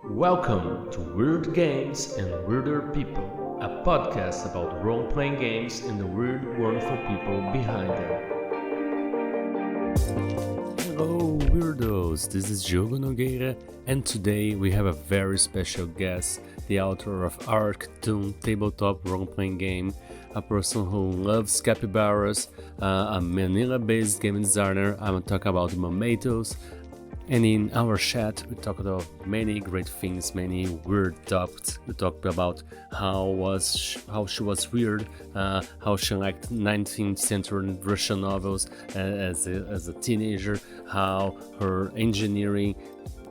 Welcome to Weird Games and Weirder People, a podcast about role-playing games and the weird, wonderful people behind them. Hello Weirdos, this is Diogo Nogueira, and today we have a very special guest, the author of Arc Doom tabletop role-playing game, a person who loves capybaras, a Manila-based game designer. I'm talking about momatoes. And in our chat, we talked about many great things, many weird topics. We talked about how she was weird, how she liked 19th century Russian novels as a teenager, how her engineering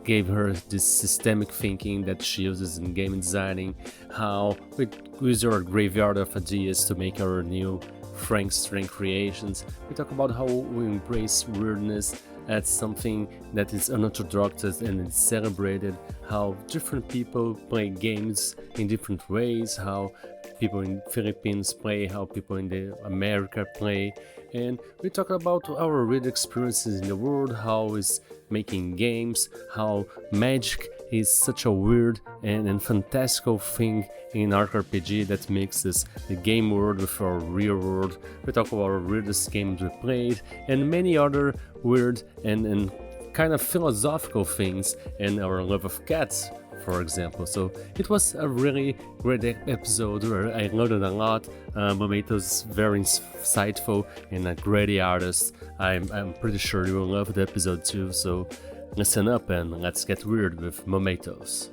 gave her this systemic thinking that she uses in game designing, how we use our graveyard of ideas to make our new Frankenstein creations. We talk about how we embrace weirdness as something that is unorthodox and is celebrated, how different people play games in different ways, how people in Philippines play, how people in America play, and we talk about our weird experiences in the world, how is making games, how magic is such a weird and fantastical thing in RPG that mixes the game world with our real world. We talk about our weirdest games we played and many other weird and kind of philosophical things, and our love of cats, for example. So it was a really great episode where I learned a lot. Momatoes very insightful and a great artist. I'm pretty sure you will love the episode too. So listen up and let's get weird with momatoes.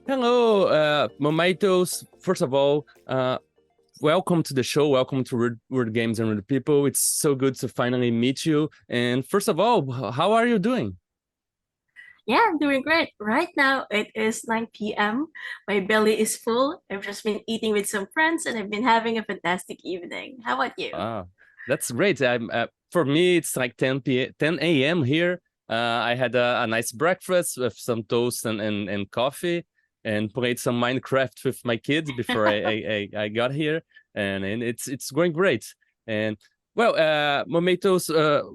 Hello, momatoes. First of all, welcome to the show. Welcome to Weird Games and Weird People. It's so good to finally meet you. And first of all, how are you doing? Yeah, I'm doing great. Right now it is 9 p.m. My belly is full. I've just been eating with some friends and I've been having a fantastic evening. How about you? Ah, that's great. For me, it's like 10 a.m. here. I had a nice breakfast with some toast and coffee, and played some Minecraft with my kids before I got here, and it's going great. And well, momatoes.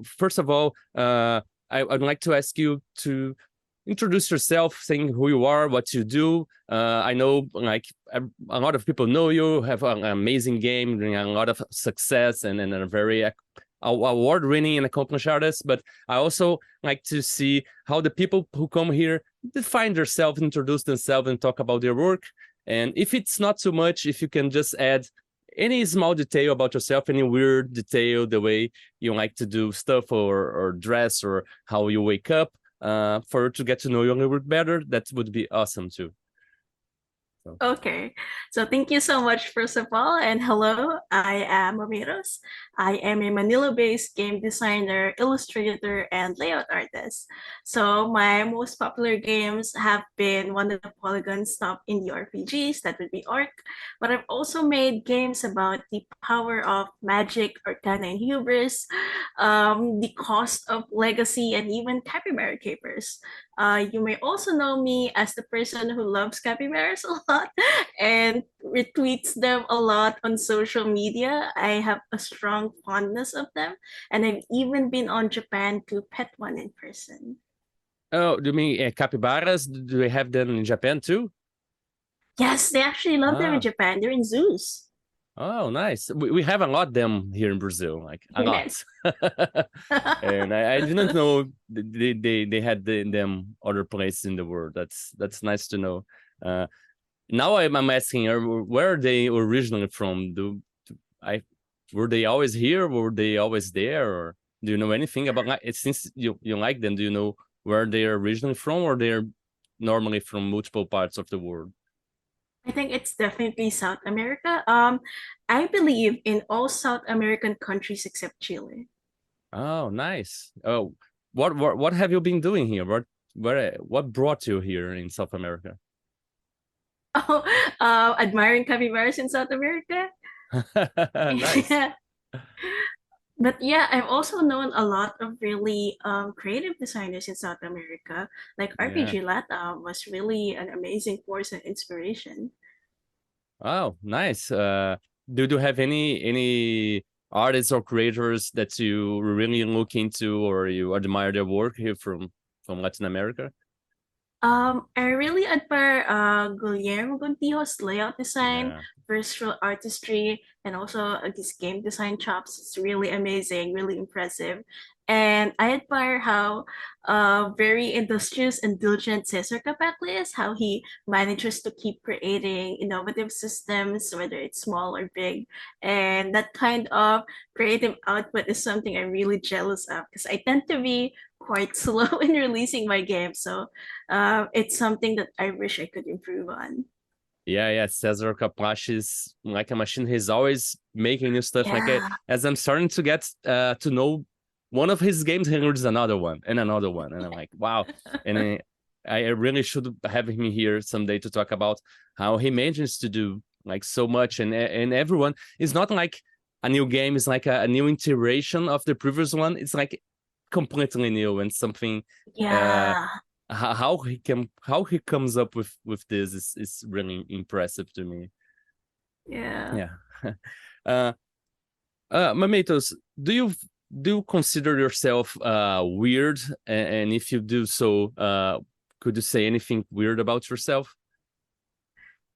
First of all, I'd like to ask you to introduce yourself, saying who you are, what you do. I know like a lot of people know you, have an amazing game, doing a lot of success, and a very award-winning and accomplished artist. But I also like to see how the people who come here define themselves, introduce themselves, and talk about their work. And if it's not too much, if you can just add any small detail about yourself, any weird detail, the way you like to do stuff or dress, or how you wake up, for to get to know you a little bit better, that would be awesome too. Okay, so thank you so much, first of all, and hello, I am Ramirez. I am a Manila-based game designer, illustrator, and layout artist. So my most popular games have been one of the Polygon top indie RPGs, that would be Arc, but I've also made games about the power of magic, arcana, and hubris, the cost of legacy, and even capybara capers. You may also know me as the person who loves capybaras a lot and retweets them a lot on social media. I have a strong fondness of them, and I've even been on Japan to pet one in person. Oh, do you mean capybaras? Do they have them in Japan too? Yes, they actually love them in Ah, Japan. They're in zoos. oh, nice. We have a lot of them here in Brazil, like a lot. Yes. And I didn't know they had them other places in the world. That's nice to know. Now I'm asking, where are they originally from? I were they always here? Were they always there? Or do you know anything about, like, since you like them? Do you know where they're originally from, or they're normally from multiple parts of the world? I think it's definitely South America. I believe in all South American countries except Chile. Oh, nice. Oh, what have you been doing here? What brought you here in South America? Oh, admiring capybaras in South America. Nice. But yeah, I've also known a lot of really creative designers in South America. Like Yeah. RPG Latam was really an amazing force and inspiration. Oh, nice. Do you have any artists or creators that you really look into or you admire their work here from Latin America? I really admire Guillermo Gontijo's layout design, Yeah. versatile artistry, and also his game design chops. It's really amazing, really impressive. And I admire how very industrious and diligent Cesar Capacli is, how he manages to keep creating innovative systems, whether it's small or big. And that kind of creative output is something I'm really jealous of because I tend to be quite slow in releasing my game. So it's something that I wish I could improve on. Yeah, Cesar Kaplash is like a machine. He's always making new stuff. Yeah. As I'm starting to get to know one of his games, he releases another one and another one, and I'm like, wow. And I really should have him here someday to talk about how he manages to do like so much, and everyone is not like a new game; it's like a new iteration of the previous one. It's like completely new and something. Uh, Yeah. how he comes up with this is really impressive to me. Yeah. Yeah. uh Mamitos, do you consider yourself weird, and if you do so, could you say anything weird about yourself?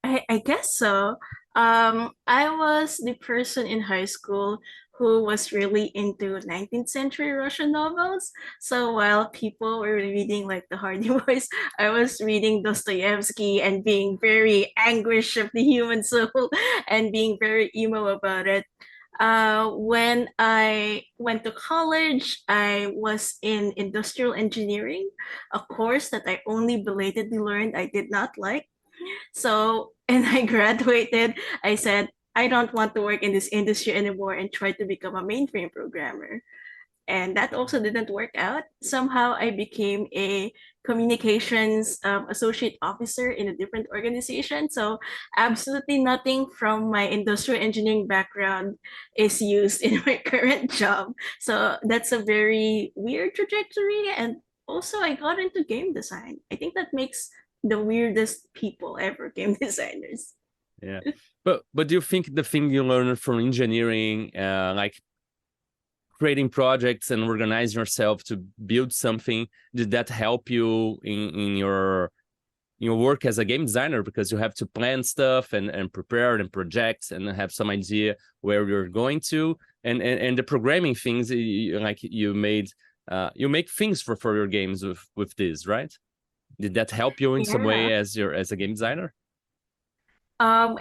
I guess so. I was the person in high school who was really into 19th century Russian novels. So while people were reading like the Hardy Boys, I was reading Dostoevsky and being very anguish of the human soul and being very emo about it. When I went to college, I was in industrial engineering, a course that I only belatedly learned I did not like. So, and I graduated, I said, I don't want to work in this industry anymore and tried to become a mainframe programmer. And that also didn't work out. Somehow I became a communications associate officer in a different organization. So, absolutely nothing from my industrial engineering background is used in my current job. So, that's a very weird trajectory. And also, I got into game design. I think that makes the weirdest people ever game designers. Yeah. But do you think the thing you learned from engineering, like creating projects and organizing yourself to build something, did that help you in your work as a game designer, because you have to plan stuff and prepare and project and have some idea where you're going to, and the programming things, like you make things for your games with this, right? Did that help you in some Yeah. way as a game designer?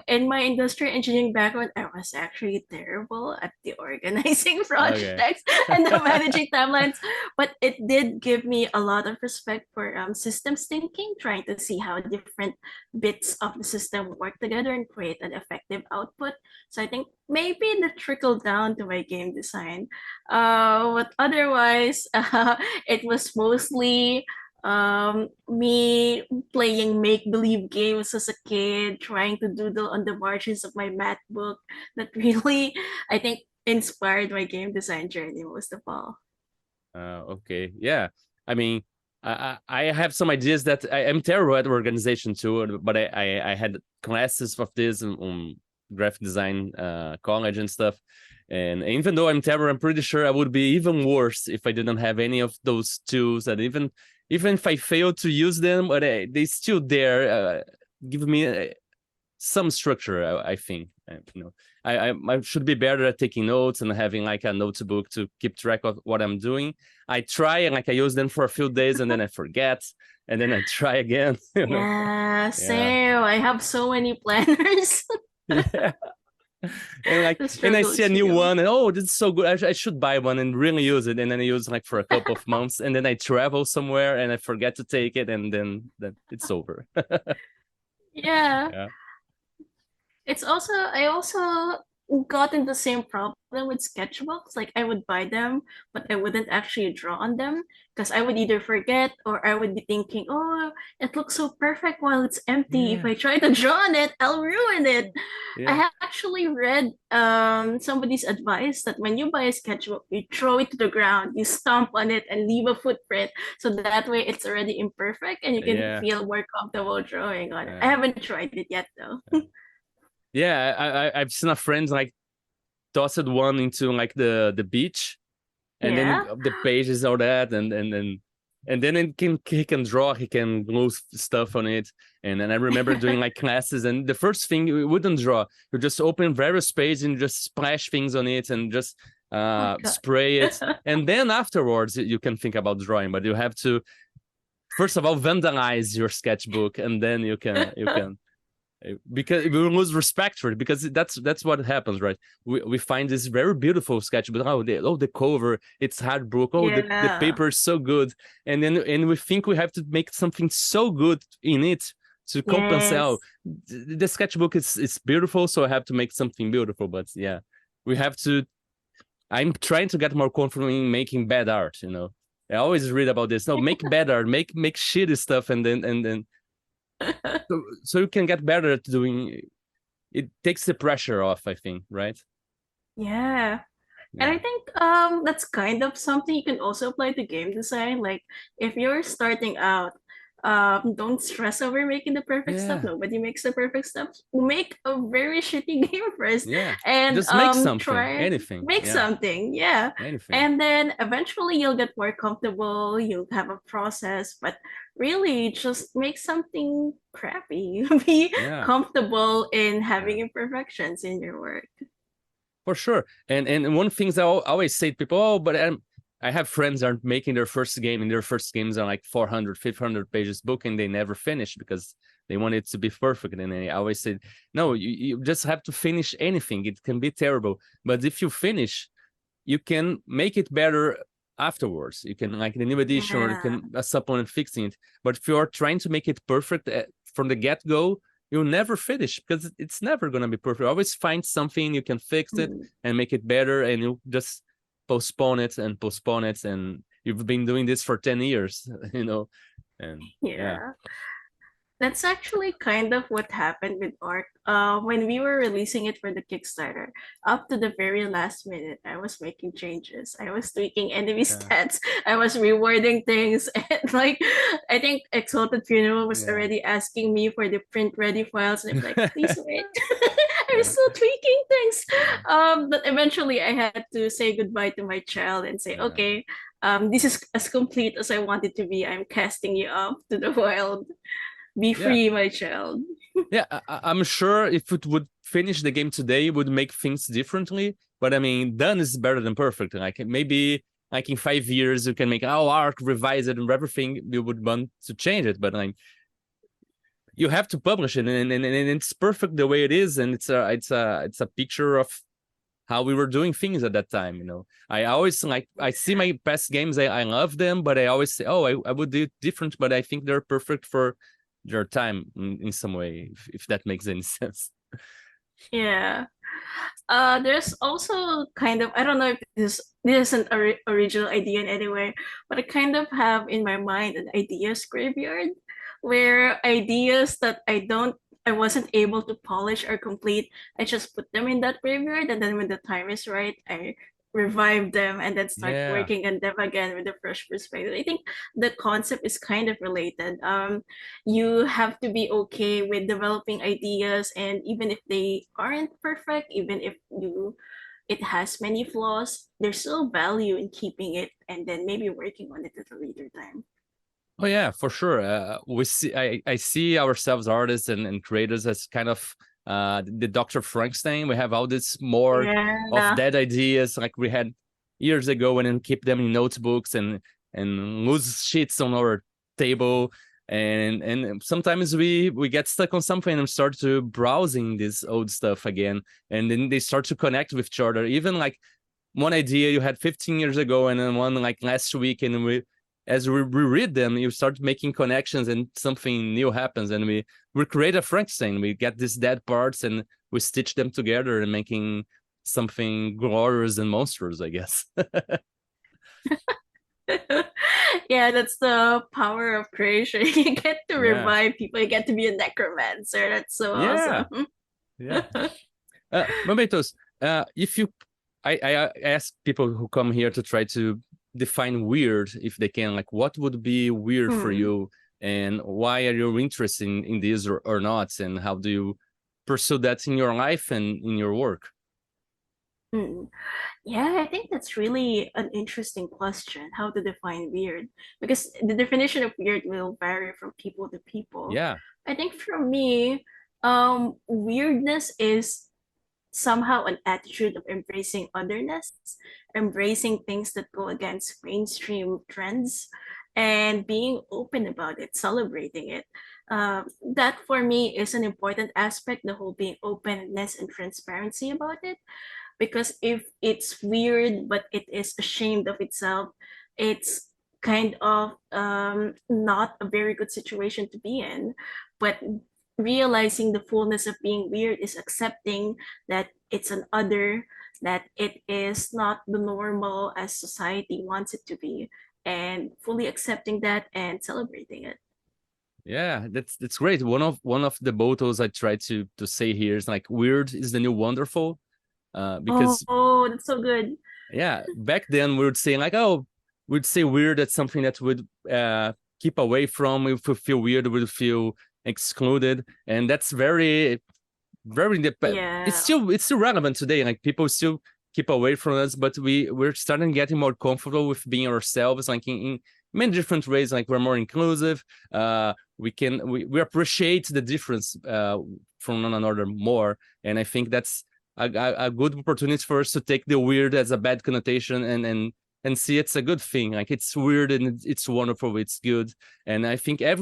In my industrial engineering background, I was actually terrible at the organizing Okay. projects and the managing timelines, but it did give me a lot of respect for systems thinking, trying to see how different bits of the system work together and create an effective output. So I think maybe that trickled down to my game design. But otherwise, it was mostly me playing make-believe games as a kid, trying to doodle on the margins of my math book that really, I think, inspired my game design journey most of all. Okay. Yeah. I mean, I have some ideas that I'm terrible at organization too, but I had classes of this on graphic design college and stuff. And even though I'm terrible, I'm pretty sure I would be even worse if I didn't have any of those tools. And even if I fail to use them, but they still there, give me some structure. I think, I should be better at taking notes and having like a notebook to keep track of what I'm doing. I try and like I use them for a few days and then I forget, and then I try again. Yeah, Yeah. same. I have so many planners. Yeah. And like, The and I struggle see a is new real. one, and oh, this is so good. I should buy one and really use it. And then I use like for a couple of months, and then I travel somewhere and I forget to take it, and then it's over. Yeah. Yeah. I also got in the same problem with sketchbooks. Like I would buy them, but I wouldn't actually draw on them because I would either forget or I would be thinking, oh, it looks so perfect while it's empty. If Yeah. I try to draw on it, I'll ruin it. I Yeah. have actually read somebody's advice that when you buy a sketchbook, you throw it to the ground, you stomp on it and leave a footprint. So that way it's already imperfect and you can Yeah. feel more comfortable drawing on it. I Yeah. haven't tried it yet though. Yeah, I've seen a friend like tossed one into like the beach, and then Yeah. the pages all that, and then and then he can draw, he can glue stuff on it. And then I remember doing like classes, and the first thing you wouldn't draw, you just open various pages and just splash things on it and just spray it. And then afterwards you can think about drawing, but you have to first of all vandalize your sketchbook, and then you can because we will lose respect for it, because that's what happens, right? We find this very beautiful sketchbook. The cover, it's hardbook. The paper is so good, and we think we have to make something so good in it to compensate. Oh, the sketchbook is beautiful, so I have to make something beautiful. But yeah, we have to. I'm trying to get more confident in making bad art. I always read about this. No, make bad art, make shitty stuff, and then. So you can get better at doing it. Takes the pressure off, I think, right? Yeah. And I think that's kind of something you can also apply to game design. Like if you're starting out, don't stress over making the perfect stuff. Nobody makes the perfect stuff. Make a very shitty game first. And just make something, try anything. Make something, anything. And then eventually you'll get more comfortable. You'll have a process, but really just make something crappy. Be comfortable in having imperfections in your work. For sure. And one thing I always say to people, but I have friends that are making their first game, and their first games are like 400, 500 pages book, and they never finish because they want it to be perfect. And I always say, no, you just have to finish anything. It can be terrible, but if you finish, you can make it better afterwards. You can, like the new edition, or you can supplement fixing it. But if you are trying to make it perfect from the get-go, you'll never finish, because it's never going to be perfect. Always find something, you can fix it and make it better, and you just postpone it, and you've been doing this for 10 years, and That's actually kind of what happened with art. When we were releasing it for the Kickstarter, up to the very last minute, I was making changes. I was tweaking enemy stats. I was rewarding things. And like, I think Exalted Funeral was already asking me for the print ready files. And I'm like, please wait. I'm still tweaking things. But eventually I had to say goodbye to my child and say, okay, this is as complete as I want it to be. I'm casting you off to the wild. Be free, my child. I'm sure if it would finish the game today, it would make things differently. But I mean, done is better than perfect. Like maybe like in 5 years, you can make arc, revise it, and everything you would want to change it. But like, you have to publish it, and it's perfect the way it is, and it's a picture of how we were doing things at that time. I always I see my past games, I love them, but I always say, I would do it different, but I think they're perfect for their time in some way, if that makes any sense. There's also kind of, I don't know if this isn't an original idea in any way, but I kind of have in my mind an ideas graveyard, where ideas that I wasn't able to polish or complete, I just put them in that graveyard, and then when the time is right, I revive them and then start working on them again with a fresh perspective. I think the concept is kind of related. You have to be okay with developing ideas, and even if they aren't perfect, even if it has many flaws, there's still value in keeping it and then maybe working on it at a later time. Oh yeah, for sure. I see ourselves, artists and creators, as kind of the Dr. Frankenstein. We have all this more of dead ideas like we had years ago, and then keep them in notebooks and lose sheets on our table. And sometimes we get stuck on something and start to browsing this old stuff again, and then they start to connect with each other. Even like one idea you had 15 years ago, and then one like last week, and as we reread them, you start making connections, and something new happens, and we create a Frankenstein. We get these dead parts and we stitch them together and making something glorious and monstrous, I guess. That's the power of creation. You get to revive people. You get to be a necromancer. That's so awesome. Momatoes, I ask people who come here to try to define weird, if they can. Like, what would be weird for you, and why are you interested in this or not, and how do you pursue that in your life and in your work? Yeah, I think that's really an interesting question, how to define weird, because the definition of weird will vary from people to people. Yeah. I think for me, weirdness is somehow an attitude of embracing otherness, embracing things that go against mainstream trends, and being open about it, celebrating it. That for me is an important aspect, the whole being openness and transparency about it. Because if it's weird but it is ashamed of itself, it's kind of not a very good situation to be in. But realizing the fullness of being weird is accepting that it's an other, that it is not the normal as society wants it to be, and fully accepting that and celebrating it. Yeah, that's great. One of the mottos I try to say here is like weird is the new wonderful. Because Oh, that's so good. yeah, back then we would say like, oh, we'd say weird. That's something that would keep away from. If we feel weird, we would feel excluded, and that's very Yeah. it's still relevant today. Like people still keep away from us, but we're starting getting more comfortable with being ourselves, like in many different ways. Like we're more inclusive. We appreciate the difference from one another more, and I think that's a good opportunity for us to take the weird as a bad connotation and see it's a good thing. Like it's weird and it's wonderful, it's good. And I think Yeah.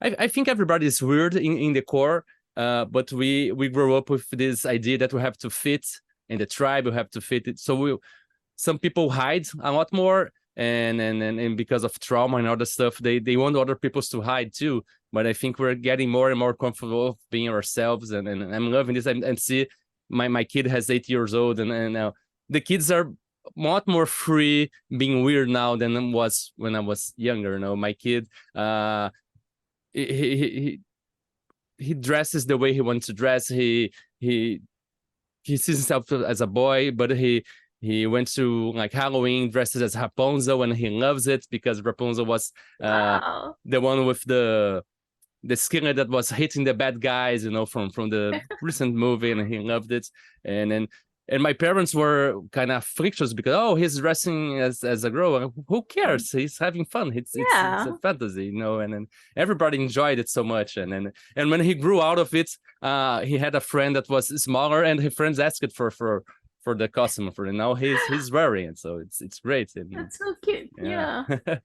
I think everybody is weird in the core, but we grow up with this idea that we have to fit in the tribe, we have to fit it. So some people hide a lot more, and because of trauma and other stuff, they want other people to hide too. But I think we're getting more and more comfortable being ourselves, and I'm loving this and see my kid has 8 years old, and now the kids are a lot more free being weird now than it was when I was younger. You know, my kid, he, he, he he dresses the way he wants to dress. He he sees himself as a boy, but he went to like Halloween dressed as Rapunzel, and he loves it because Rapunzel was uh Wow. the one with the skinner that was hitting the bad guys, you know, from the recent movie, and he loved it. And then and my parents were kind of frictious because oh, he's dressing as a girl. Who cares? He's having fun. It's a Yeah. fantasy, you know. And then everybody enjoyed it so much. And when he grew out of it, he had a friend that was smaller, and his friends asked for the costume for it. Now he's wearing it, so it's great. And That's so cute. yeah, Yeah.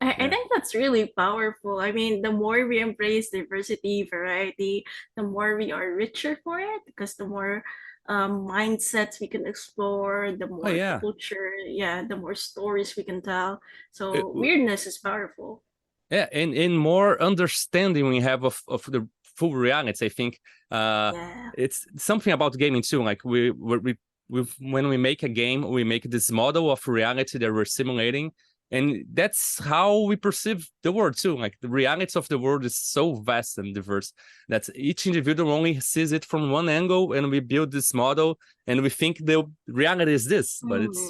I yeah. think that's really powerful. I mean, the more we embrace diversity, variety, the more we are richer for it, because the more mindsets we can explore, the Oh more yeah. culture, yeah, the more stories we can tell. Uh, So weirdness is powerful. yeah, and more understanding we have of the full reality. I think Yeah. it's something about gaming too. Like we when we make a game, we make this model of reality that we're simulating, and that's how we perceive the world too. Like the reality of the world is so vast and diverse that each individual only sees it from one angle, and we build this model, and we think the reality is this, but it's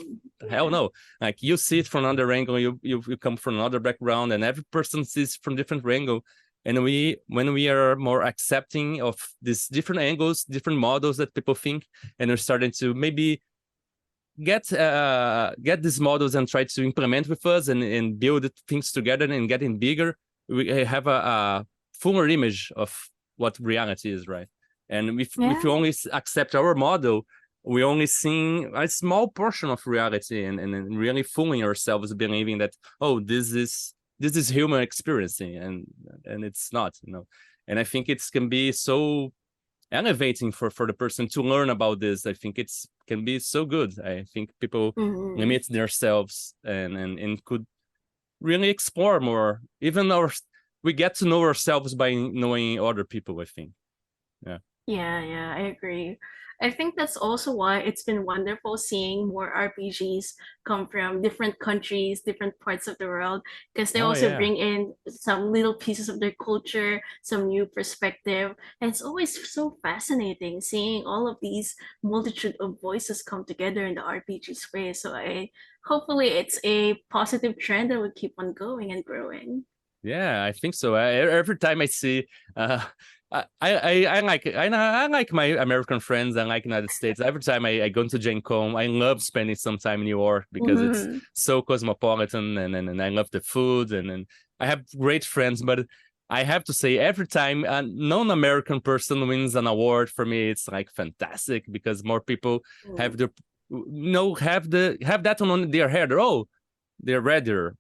hell Yeah. no. Like you see it from another angle, you come from another background, and every person sees from different angle. And when we are more accepting of these different angles, different models that people think, and we're starting to maybe get these models and try to implement with us and build things together and getting bigger, we have a fuller image of what reality is, right? And if Yeah. you only accept our model, we only seeing a small portion of reality and really fooling ourselves, believing that oh, this is human experiencing, and it's not, you know. And I think it can be so elevating for the person to learn about this. I think it's can be so good. I think people Mhm. limit themselves and could really explore more. Even our we get to know ourselves by knowing other people, I think. Yeah. Yeah, yeah, I agree. I think that's also why it's been wonderful seeing more RPGs come from different countries, different parts of the world, because they Oh also yeah. bring in some little pieces of their culture, some new perspective. And it's always so fascinating seeing all of these multitude of voices come together in the RPG space. So I hopefully it's a positive trend that will keep on going and growing. Yeah, I think so. Every time I see, I like my American friends. I like United States. Every time I go to Gen Con, I love spending some time in New York because it's Mhm. so cosmopolitan, and I love the food, and I have great friends. But I have to say, every time a non-American person wins an award, for me, it's like fantastic because more people have the have that on their head. Oh, the raider,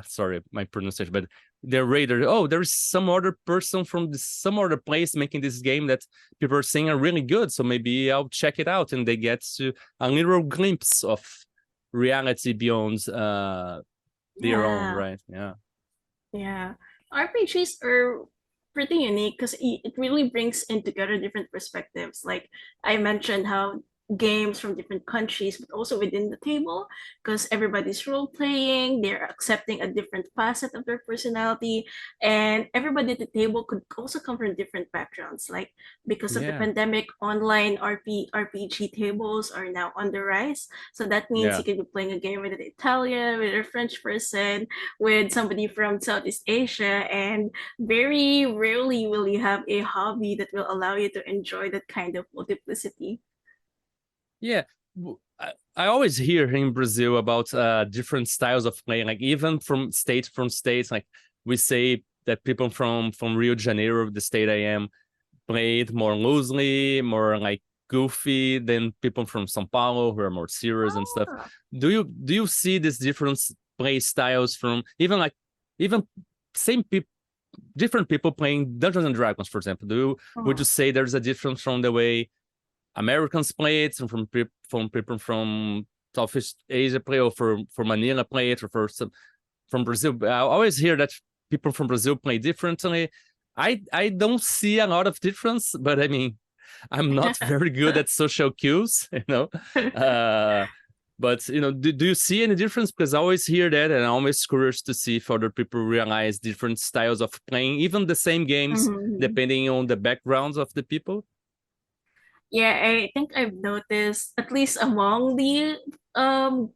sorry my pronunciation, but the raider, oh, there's some other person from some other place making this game that people are saying are really good, so maybe I'll check it out, and they get to a little glimpse of reality beyond their own, Yeah. right? Yeah. Yeah, RPGs are pretty unique because it really brings in together different perspectives. Like I mentioned, how games from different countries, but also within the table, because everybody's role playing, they're accepting a different facet of their personality, and everybody at the table could also come from different backgrounds. Like because of the Yeah. pandemic, online RPG tables are now on the rise. So that means Yeah. you could be playing a game with an Italian, with a French person, with somebody from Southeast Asia, and very rarely will you have a hobby that will allow you to enjoy that kind of multiplicity. Yeah. I always hear in Brazil about different styles of playing, like even from states, like we say that people from Rio de Janeiro, the state I am, play it more loosely, more like goofy than people from São Paulo who are more serious and stuff. Ah. Do you see this different play styles from even same people, different people playing Dungeons and Dragons, for example? Would you Oh. say there's a difference from the way Americans play it, and from people from Southeast Asia play, or for Manila play it, or from Brazil? I always hear that people from Brazil play differently. I don't see a lot of difference, but I mean, I'm not very good at social cues, Uh, but do you see any difference? Because I always hear that, and I'm always curious to see if other people realize different styles of playing, even the same games, Mhm. depending on the backgrounds of the people. Yeah, I think I've noticed, at least among the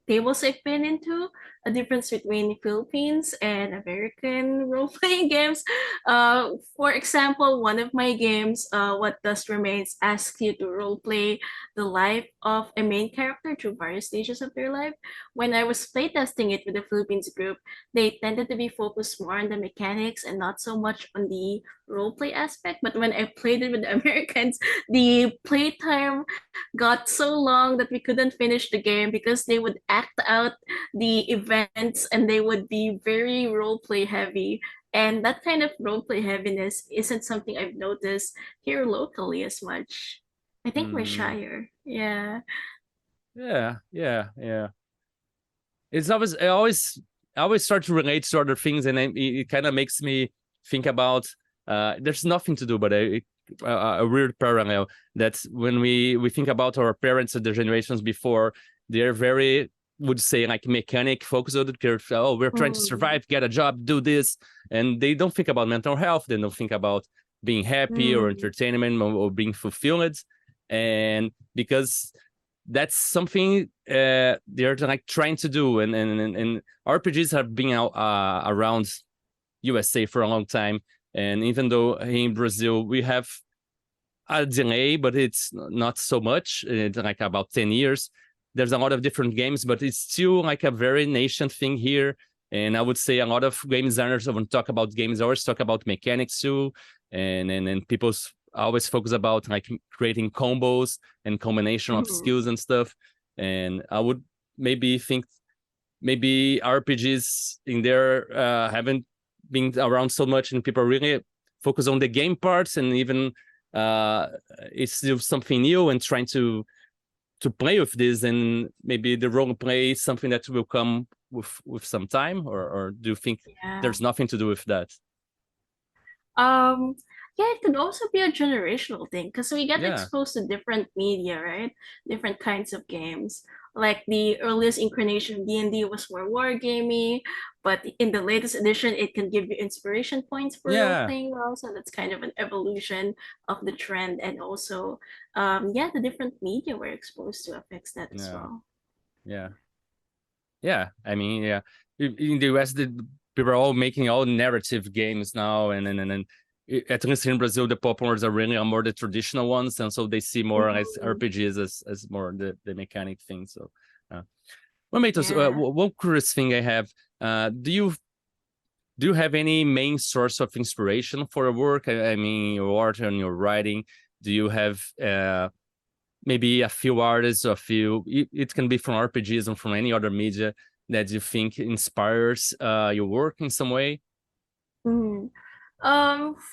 tables I've been into, a difference between Philippines and American role-playing games. For example, one of my games, What Dust Remains, asks you to role-play the life of a main character through various stages of their life. When I was playtesting it with the Philippines group, they tended to be focused more on the mechanics and not so much on the role-play aspect. But when I played it with the Americans, the playtime got so long that we couldn't finish the game because they would act out the events and they would be very role play heavy. And that kind of role play heaviness isn't something I've noticed here locally as much. I think we're Mm, shyer. Yeah. yeah, yeah, yeah. It's I always start to relate to other things, and it kind of makes me think about there's nothing to do, but a weird parallel that when we think about our parents and the generations before, they're very, would say, like mechanic focused. Oh, we're trying to Mm. survive, get a job, do this, and they don't think about mental health. They don't think about being happy or Mm. entertainment, or being fulfilled. And because that's something they're like trying to do, and RPGs have been out around USA for a long time, and even though in Brazil we have a delay, but it's not so much. It's like about 10 years. There's a lot of different games, but it's still like a very nascent thing here. And I would say a lot of game designers, when talk about games, always talk about mechanics too, and people always focus about like creating combos and combination of Mm. skills and stuff. And I would maybe think maybe RPGs in there haven't been around so much, and people really focus on the game parts, and even uh, it's still something new and trying to play with this, and maybe the role play is something that will come with some time, or do you think Yeah. there's nothing to do with that? Um, yeah, it could also be a generational thing because we get Yeah, exposed to different media, right? Different kinds of games. Like the earliest incarnation of D&D was more wargamey, but in the latest edition, it can give you inspiration points for role yeah, playing well. So that's kind of an evolution of the trend, and also, yeah, the different media we're exposed to affects that as yeah, well. yeah, yeah. I mean, yeah, in the US, people are all making all narrative games now, and at least in Brazil, the popular ones are really more the traditional ones, and so they see more as RPGs as more the mechanic thing. So, well, Matos, one curious thing I have: do you have any main source of inspiration for your work? I mean, your art and your writing. Do you have maybe a few artists, or a few? It can be from RPGs and from any other media that you think inspires your work in some way?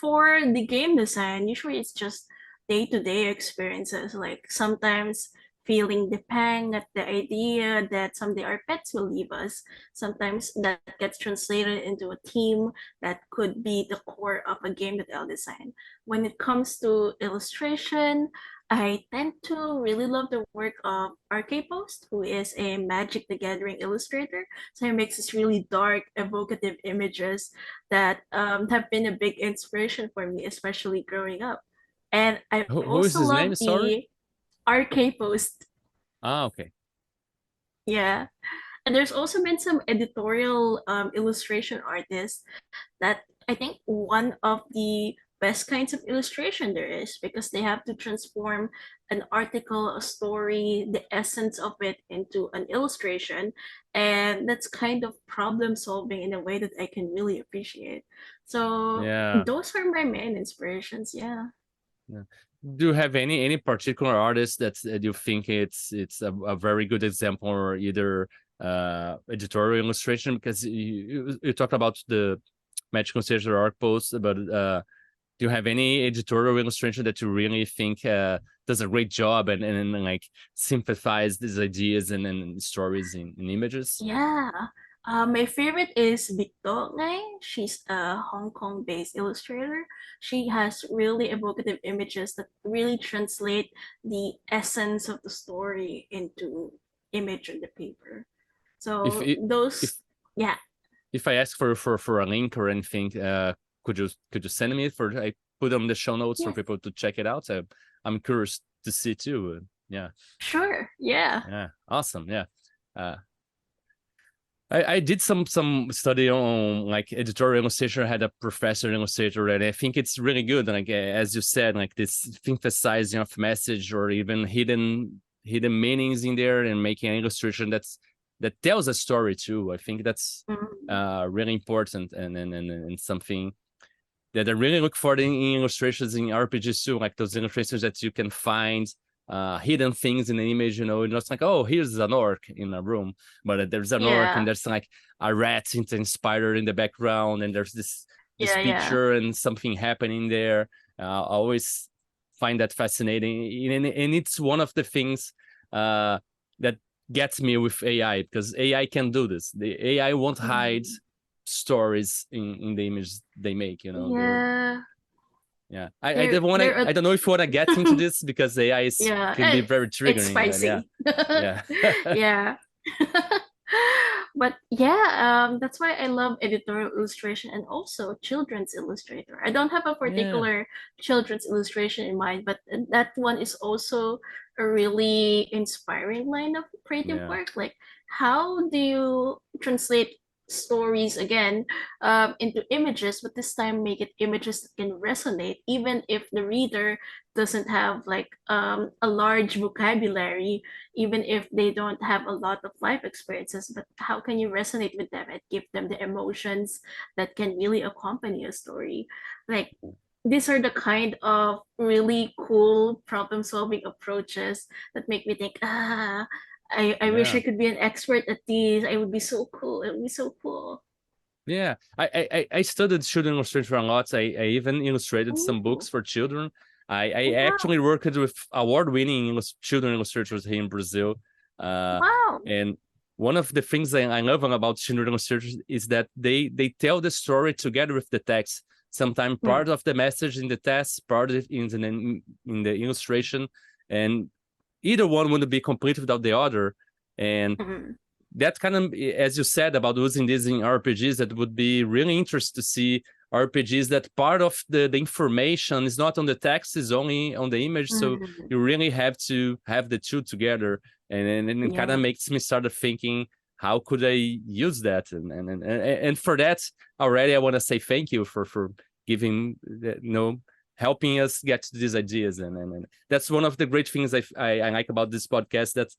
For the game design, usually it's just day-to-day experiences. Like sometimes feeling the pang at the idea that someday our pets will leave us. Sometimes that gets translated into a theme that could be the core of a game that I'll design. When it comes to illustration, I tend to really love the work of RK Post, who is a Magic the Gathering illustrator. So he makes this really dark, evocative images that have been a big inspiration for me, especially growing up. And I Who is also his love name? Sorry. the RK Post. Ah, okay. Yeah. And there's also been some editorial illustration artists that I think one of the best kinds of illustration there is, because they have to transform an article, a story, the essence of it into an illustration. And that's kind of problem solving in a way that I can really appreciate. So Yeah. those are my main inspirations. Yeah. Yeah. Do you have any particular artist that you think it's a very good example, or either editorial illustration? Because you talked about the Magical Stage or Arc Post, but do you have any editorial illustration that you really think does a great job and like sympathize these ideas and stories in images? Yeah. My favorite is Victo Ngay. She's a Hong Kong-based illustrator. She has really evocative images that really translate the essence of the story into image on the paper. If So it, if those, yeah, if I ask for a link or anything, could you send me for I put on the show notes for yes, people to check it out? I'm curious to see too. Yeah, sure, yeah. yeah, awesome. Yeah, uh, I did some study on like editorial illustration. I had a professor illustrator, and I think it's really good. Like as you said, like this emphasizing of message or even hidden meanings in there, and making an illustration that tells a story too. I think that's Mhm. really important, and something that I really look for in illustrations in RPGs too, like those illustrations that you can find hidden things in an image, just like, oh, here's an orc in a room, but there's an orc and Yeah, there's like a rat inspired in the background, and there's this yeah. picture and something happening there. I always find that fascinating, and it's one of the things that gets me with AI, because AI can do this. The AI won't hide Mhm. stories in the image they make. They're Yeah, yeah. they're I don't know if you wanna get into this, because AI yeah, can be very it's triggering, but yeah, spicy. yeah, Yeah. But yeah, that's why I love editorial illustration and also children's illustrator. I don't have a yeah, particular children's illustration in mind, but that one is also a really inspiring line of creative yeah, work. Like, how do you translate stories again into images, but this time make it images that can resonate, even if the reader doesn't have like a large vocabulary, even if they don't have a lot of life experiences, but how can you resonate with them and give them the emotions that can really accompany a story? Like, these are the kind of really cool problem solving approaches that make me think, I wish I yeah. could be an expert at these. I would be so cool. It would be so cool. Yeah, I studied children illustration a lot. I even illustrated some books Ooh, for children. I wow. actually worked with award-winning children illustrators here in Brazil. Uh, Wow. and one of the things I love about children illustrators is that they tell the story together with the text. Sometimes Hmm. part of the message in the text, part of it in the illustration, and either one wouldn't be complete without the other. And Mhm. that kind of, as you said about using this in RPGs, that would be really interesting to see RPGs that part of the information is not on the text, is only on the image. So Mhm. you really have to have the two together. And it kind of Yeah. makes me start thinking how could I use that? And for that, already I want to say thank you for giving, helping us get to these ideas. And that's one of the great things I like about this podcast, that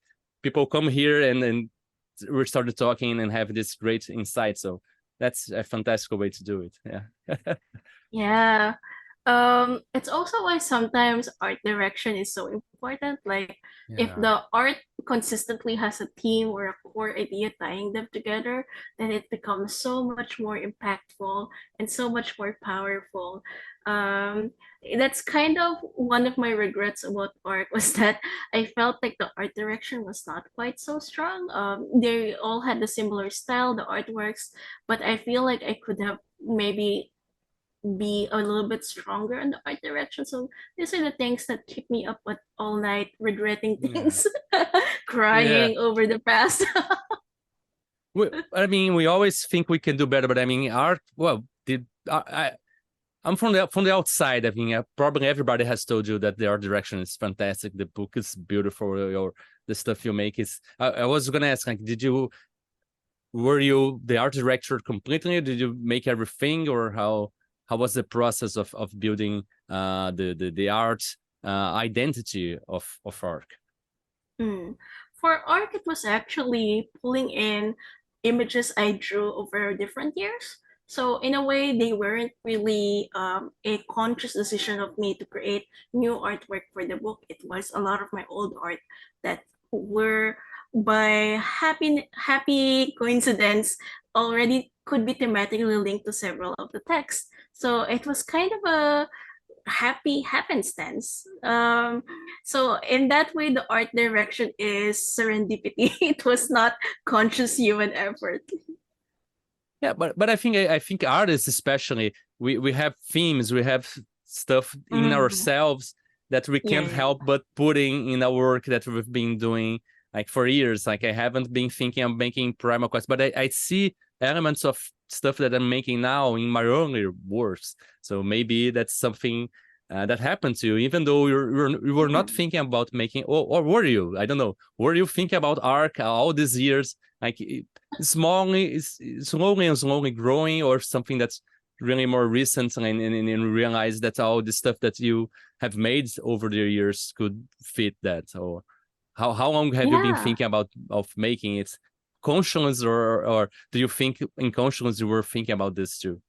people come here and we started talking and have this great insight. So that's a fantastic way to do it. Yeah. Yeah. It's also why sometimes art direction is so important. Like if Yeah. the art consistently has a theme or a core idea tying them together, then it becomes so much more impactful and so much more powerful. Um, that's kind of one of my regrets about art was that I felt like the art direction was not quite so strong. They all had a similar style, the artworks, but I feel like I could have maybe be a little bit stronger in the art direction. So these are the things that keep me up at all night, regretting Yeah. things, Yeah. crying over the past. I mean, we always think we can do better, but I mean, art. Well, I'm from the outside. I mean, probably everybody has told you that the art direction is fantastic. The book is beautiful, or the stuff you make is. I was gonna ask, like, were you the art director completely? Did you make everything, or how was the process of building the art identity of ARC? For art, it was actually pulling in images I drew over different years. So in a way, they weren't really a conscious decision of me to create new artwork for the book. It was a lot of my old art that were by happy coincidence already could be thematically linked to several of the texts. So it was kind of a happy happenstance. So in that way, the art direction is serendipity. It was not conscious human effort. Yeah, but I think artists especially, we have themes, we have stuff in Mm, ourselves that we yeah, can't yeah. help but putting in a work that we've been doing like for years. Like I haven't been thinking of making primal quest, but I see elements of stuff that I'm making now in my earlier works. So maybe that's something that happened to you, even though you were not Mm. thinking about making, or were you? I don't know. Were you thinking about Arc all these years? Like slowly and slowly growing, or something that's really more recent, and realize that all the stuff that you have made over the years could fit that? Or how long have you been Yeah. thinking about of making it conscious, or do you think in conscious you were thinking about this too?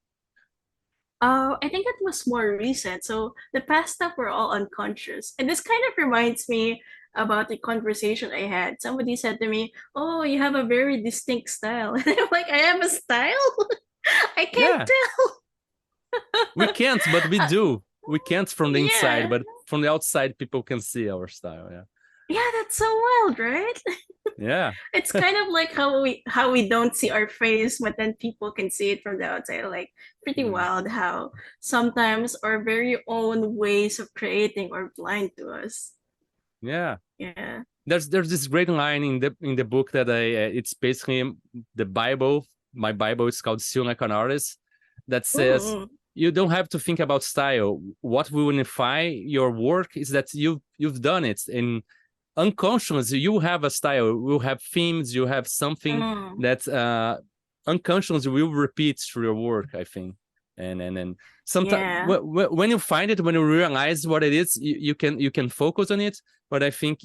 I think it was more recent. So the past stuff were all unconscious. And this kind of reminds me about the conversation I had. Somebody said to me, "Oh, you have a very distinct style." And I'm like, "I have a style? I can't Yeah, we tell." can't, but we do. We can't from the inside, Yeah. but from the outside people can see our style. Yeah. Yeah, that's so wild, right? Yeah. It's kind of like how we don't see our face, but then people can see it from the outside. Like pretty Mm. wild how sometimes our very own ways of creating are blind to us. Yeah. Yeah. There's this great line in the book that it's basically the Bible. My Bible is called Still Like an Artist, that says Mm, you don't have to think about style. What will unify your work is that you've done it, and unconsciously you have a style, you have themes, you have something mm. that unconsciously will repeat through your work, I think. And sometimes Yeah. when you find it, when you realize what it is, you can focus on it. But I think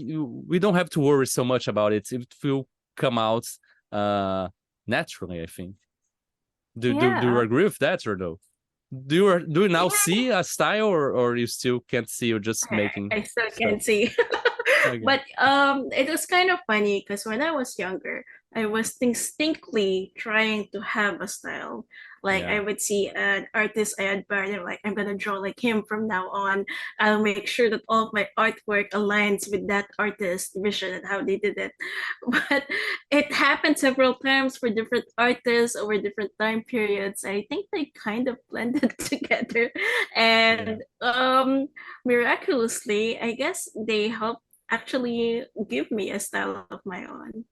we don't have to worry so much about it. It will come out uh naturally, I think. Do you Yeah. agree with that, or no? Do you now Yeah. see a style, or you still can't see, you're just I, making I still stuff? can't see. Okay. But it was kind of funny because when I was younger, I was distinctly trying to have a style. Like I Yeah. would see an artist I admire, and I'm like, I'm gonna draw like him from now on. I'll make sure that all of my artwork aligns with that artist's vision and how they did it. But it happened several times for different artists over different time periods. I think they kind of blended together. Yeah. And miraculously, I guess they helped actually give me a style of my own.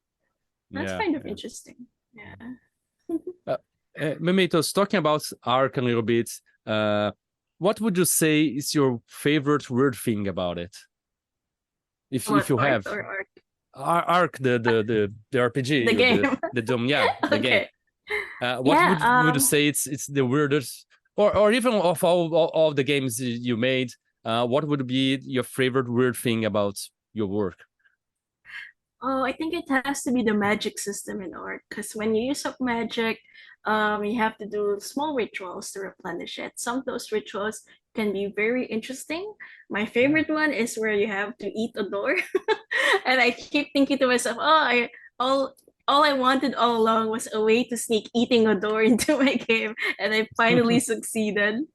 That's Yeah. kind of Yeah. interesting. Yeah. Uh, Mimitos, talking about Arc a little bit, what would you say is your favorite weird thing about it? If What you art have, or art? Arc, the RPG, The game. the Doom, yeah, the game. Okay. What Yeah. would you say it's the weirdest, or even of all the games you made? What would be your favorite weird thing about your work? Oh, I think it has to be the magic system in art because when you use up magic, you have to do small rituals to replenish it. Some of those rituals can be very interesting. My Yeah. favorite one is where you have to eat a door, and I keep thinking to myself, all all I wanted all along was a way to sneak eating a door into my game, and I finally succeeded.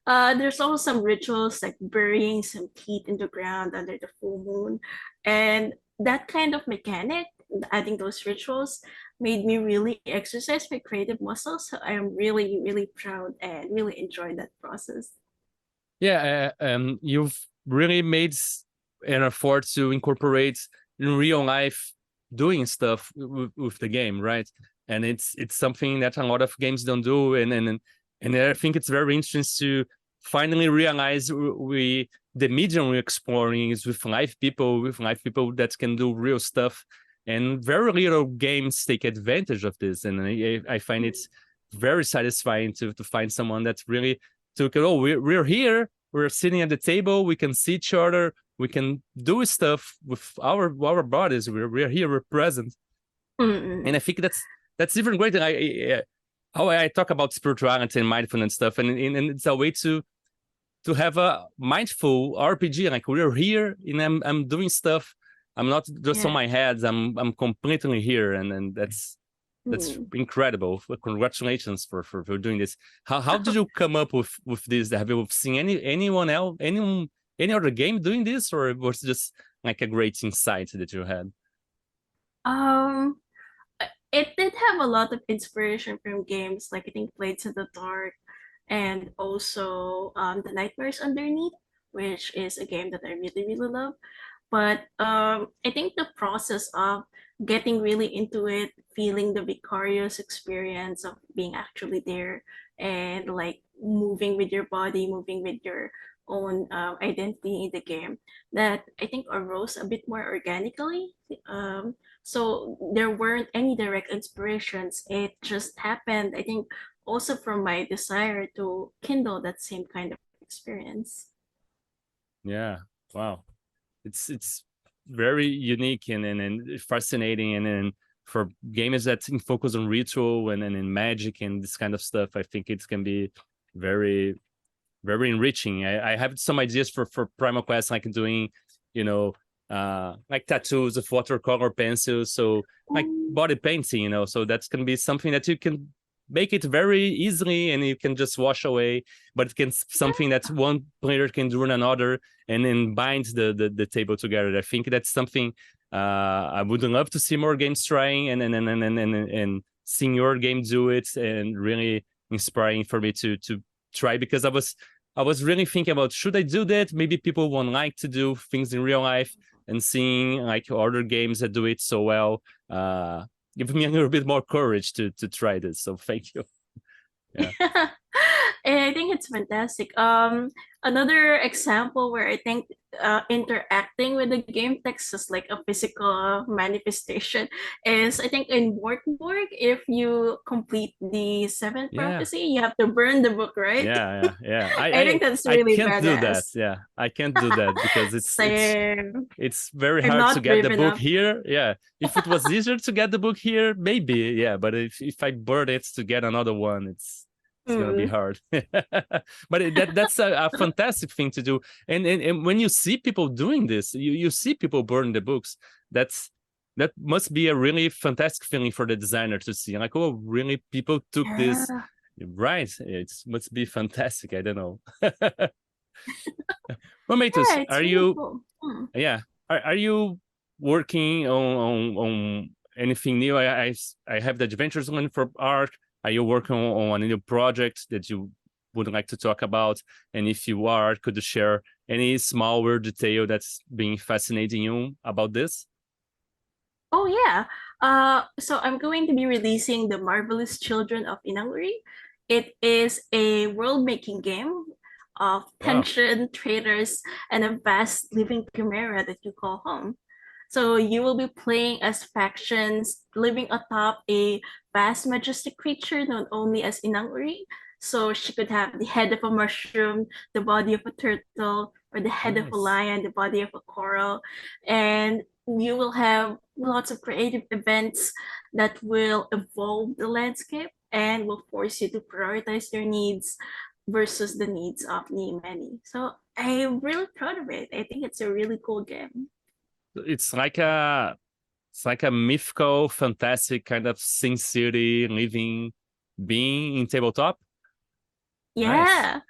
There's also some rituals like burying some teeth in the ground under the full moon, and that kind of mechanic, adding those rituals, made me really exercise my creative muscles. So I am really, really proud and really enjoy that process. Yeah, you've really made an effort to incorporate in real life doing stuff with the game, right? And it's something that a lot of games don't do, and I think it's very interesting to finally realize we the medium we're exploring is with live people that can do real stuff, and very little games take advantage of this, and I find it's very satisfying to find someone that's really took it. Oh, we're here. We're sitting at the table. We can see each other. We can do stuff with our bodies. We're here. We're present. Mm-mm. And I think that's even greater. How I talk about spirituality and mindfulness and stuff, and it's a way to have a mindful RPG. Like we're here, and I'm doing stuff. I'm not just on Yeah. my head. I'm completely here, and that's Mm. incredible. Congratulations for doing this. How did you come up with this? Have you seen anyone else, any other game doing this, or was it just like a great insight that you had? Um, it did have a lot of inspiration from games like I think Blades in the Dark and also The Nightmares Underneath, which is a game that I really, really love. But I think the process of getting really into it, feeling the vicarious experience of being actually there and like moving with your body, moving with your own identity in the game, that I think arose a bit more organically. So there weren't any direct inspirations. It just happened, I think, also from my desire to kindle that same kind of experience. Yeah, wow, it's very unique and fascinating, and for games that focus on ritual and in magic and this kind of stuff, I think it can be very very enriching. I have some ideas for Primal Quest, like doing, you know, like tattoos of watercolor pencils, so like Um, body painting, so that's gonna be something that you can make it very easily and you can just wash away, but it can something that one player can do in another and then bind the table together. I think that's something I would love to see more games trying and seeing your game do it, and really inspiring for me to try, because I was really thinking about, should I do that? Maybe people won't like to do things in real life, and seeing like other games that do it so well, give me a little bit more courage to try this. So thank you. Yeah. And I think it's fantastic. Another example where I think interacting with the game text is like a physical manifestation is I think in Borg, if you complete the seventh Yeah. prophecy, you have to burn the book, right? Yeah. I think that's I really can't do that. badass. Yeah, I can't do that because Same. it's very I'm hard to not get brave the book enough. here. Yeah, if it was easier to get the book here, maybe. Yeah, but if I burn it to get another one, it's gonna be Mm. hard. But that's a fantastic thing to do. And when you see people doing this, you see people burn the books. That must be a really fantastic feeling for the designer to see. Like, oh, really? People took this Yeah. right. It must be fantastic. I don't know. Momatoes, Yeah, it's are really you? cool. Hmm. Yeah, are you working on anything new? I have the Adventures one for Arc. Are you working on a new project that you would like to talk about? And if you are, could you share any small weird detail that's been fascinating you about this? Oh yeah. So I'm going to be releasing the Marvelous Children of Inang-Uri. It is a world-making game of Wow. tension, traders, and a vast living chimera that you call home. So you will be playing as factions living atop a vast, majestic creature known only as Inang-Uri. So she could have the head of a mushroom, the body of a turtle, or the head of a Nice. lion, the body of a coral. And you will have lots of creative events that will evolve the landscape and will force you to prioritize your needs versus the needs of the many. So I'm really proud of it. I think it's a really cool game. It's like a mythical, fantastic kind of Sin City living being in tabletop. Nice. Yeah.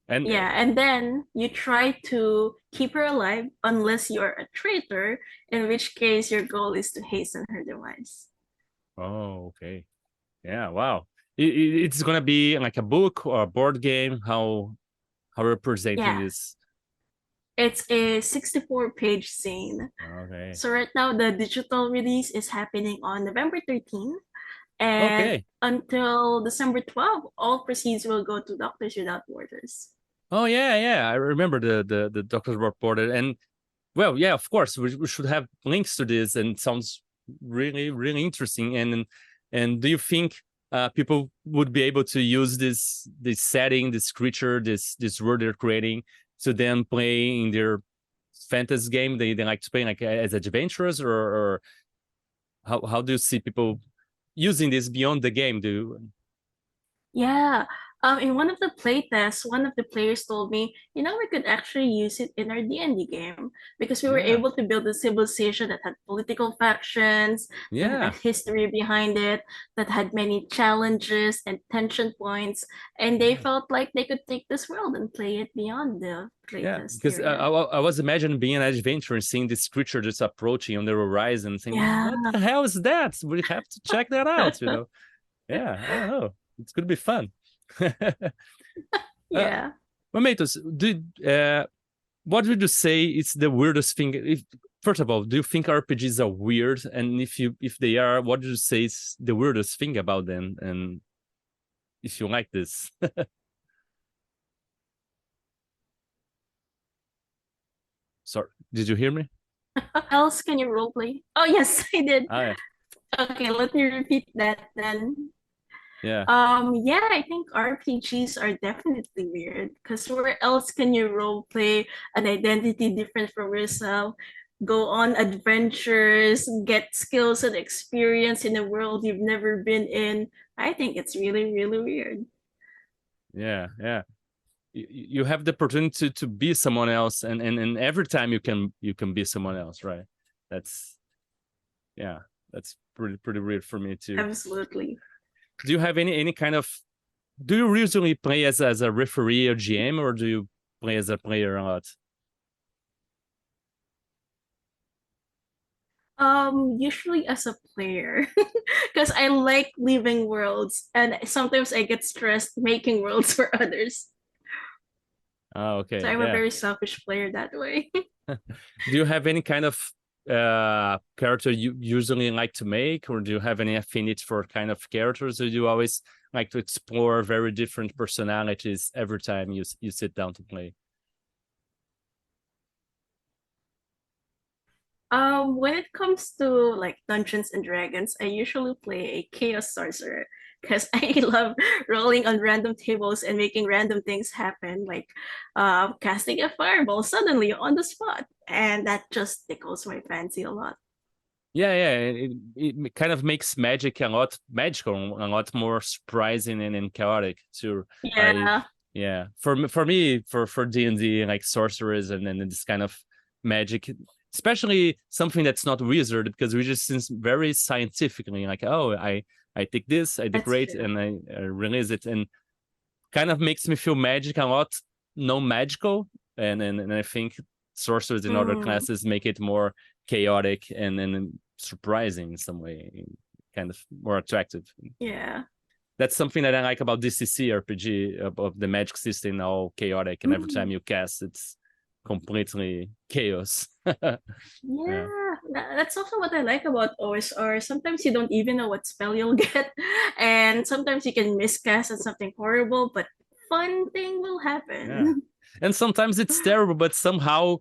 And Yeah, and then you try to keep her alive unless you're a traitor, in which case your goal is to hasten her demise. oh, okay. Yeah, wow. It's gonna be like a book or a board game. How we're presenting Yeah, this? it's a 64-page scene. Okay. So right now the digital release is happening on November 13th, and Okay. until December 12th, all proceeds will go to Doctors Without Borders. Oh yeah, yeah. I remember the Doctor's reported, and well, yeah, of course, we should have links to this, and it sounds really really interesting. And do you think people would be able to use this setting, this creature, this world they're creating, to then play in their fantasy game they like to play like as adventurers, or how do you see people using this beyond the game? Yeah. In one of the playtests, one of the players told me, we could actually use it in our D&D game because we were Yeah, able to build a civilization that had political factions, that had a yeah, history behind it, that had many challenges and tension points, and they yeah. felt like they could take this world and play it beyond the Yeah, playtest because area. I was imagining being an adventurer and seeing this creature just approaching on the horizon, saying, Yeah, "What the hell is that? We have to check that out." Yeah, I don't know. It's gonna be fun. uh, yeah. Momentos, what would you say is the weirdest thing? If first of all, do you think RPGs are weird? And if they are, what do you say is the weirdest thing about them? And if you like this, sorry, did you hear me? What else can you roleplay? Oh, yes, I did. Ah, yeah, Okay, let me repeat that then. yeah, Yeah, I think RPGs are definitely weird because where else can you role play an identity different from yourself, go on adventures, get skills and experience in a world you've never been in? I think it's really, really weird. yeah, yeah. You have the opportunity to be someone else, and every time you can be someone else, right? That's yeah, that's pretty weird for me too. Absolutely. Do you have any kind of, do you usually play as a referee or GM, or do you play as a player a lot? Usually as a player, because I like leaving worlds, and sometimes I get stressed making worlds for others. Oh, So okay, I'm a yeah. very selfish player that way. Do you have any kind of character you usually like to make, or do you have any affinity for kind of characters, or do you always like to explore very different personalities every time you sit down to play? When it comes to like Dungeons and Dragons, I usually play a Chaos Sorcerer because I love rolling on random tables and making random things happen, like casting a fireball suddenly on the spot, and that just tickles my fancy a lot. Yeah, yeah, it kind of makes magic a lot magical, a lot more surprising and chaotic too. I Yeah. Yeah, for me for D&D, like sorcerers and this kind of magic, especially something that's not wizard, because wizard seems very scientifically like, oh, I take this, I That's decorate, true. and I release it, and kind of makes me feel magic a lot, non-magical, and I think sorcerers in other Mm, classes make it more chaotic and surprising in some way, kind of more attractive. yeah. That's something that I like about DCC RPG, of the magic system, all chaotic, and every time Mm, you cast, it's completely chaos. Yeah, yeah. That's also what I like about OSR. Sometimes you don't even know what spell you'll get, and sometimes you can miscast on something horrible, but fun thing will yeah, happen. and sometimes it's terrible, but somehow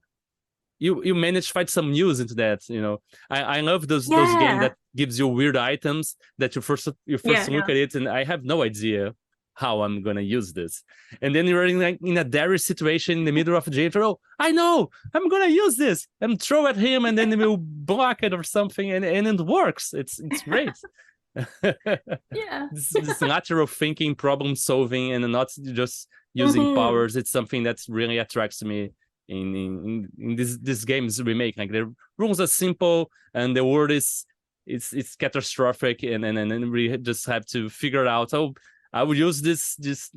you manage to find some news into that. I love those games that gives you weird items that you first look at it, and I have no idea how I'm gonna use this. And then you're in a dire situation in the middle of a game. Oh, I know, I'm gonna use this and throw at him, and then we'll block it or something, and it works. It's great. This lateral thinking, problem solving, and not just using powers. It's something that really attracts me in this game's remake. Like, the rules are simple and the world is it's catastrophic, and we just have to figure out, oh, I would use this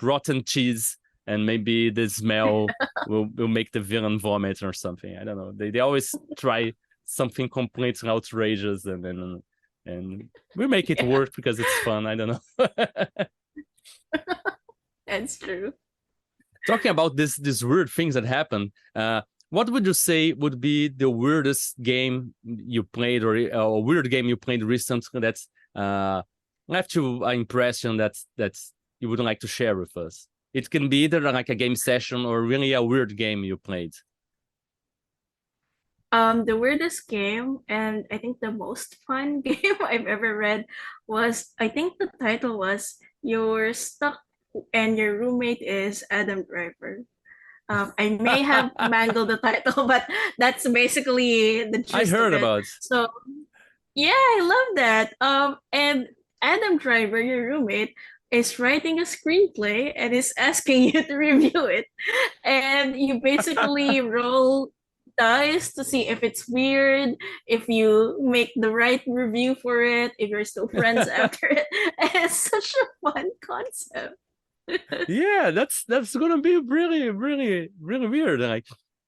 rotten cheese, and maybe the smell will make the villain vomit or something. I don't know. They always try something completely outrageous, and we make it work because it's fun. I don't know. That's true. Talking about these weird things that happen, what would you say would be the weirdest game you played, or a weird game you played recently that's left you an impression that you would like to share with us? It can be either like a game session or really a weird game you played. The weirdest game, and I think the most fun game I've ever read was, I think the title was You're Stuck and Your Roommate is Adam Driver. I may have mangled the title, but that's basically the gist I heard of it. about. So yeah, I love that. And Adam Driver, your roommate, is writing a screenplay and is asking you to review it. And you basically roll dice to see if it's weird, if you make the right review for it, if you're still friends after it. And it's such a fun concept. Yeah, that's gonna be really, really, really weird. Like,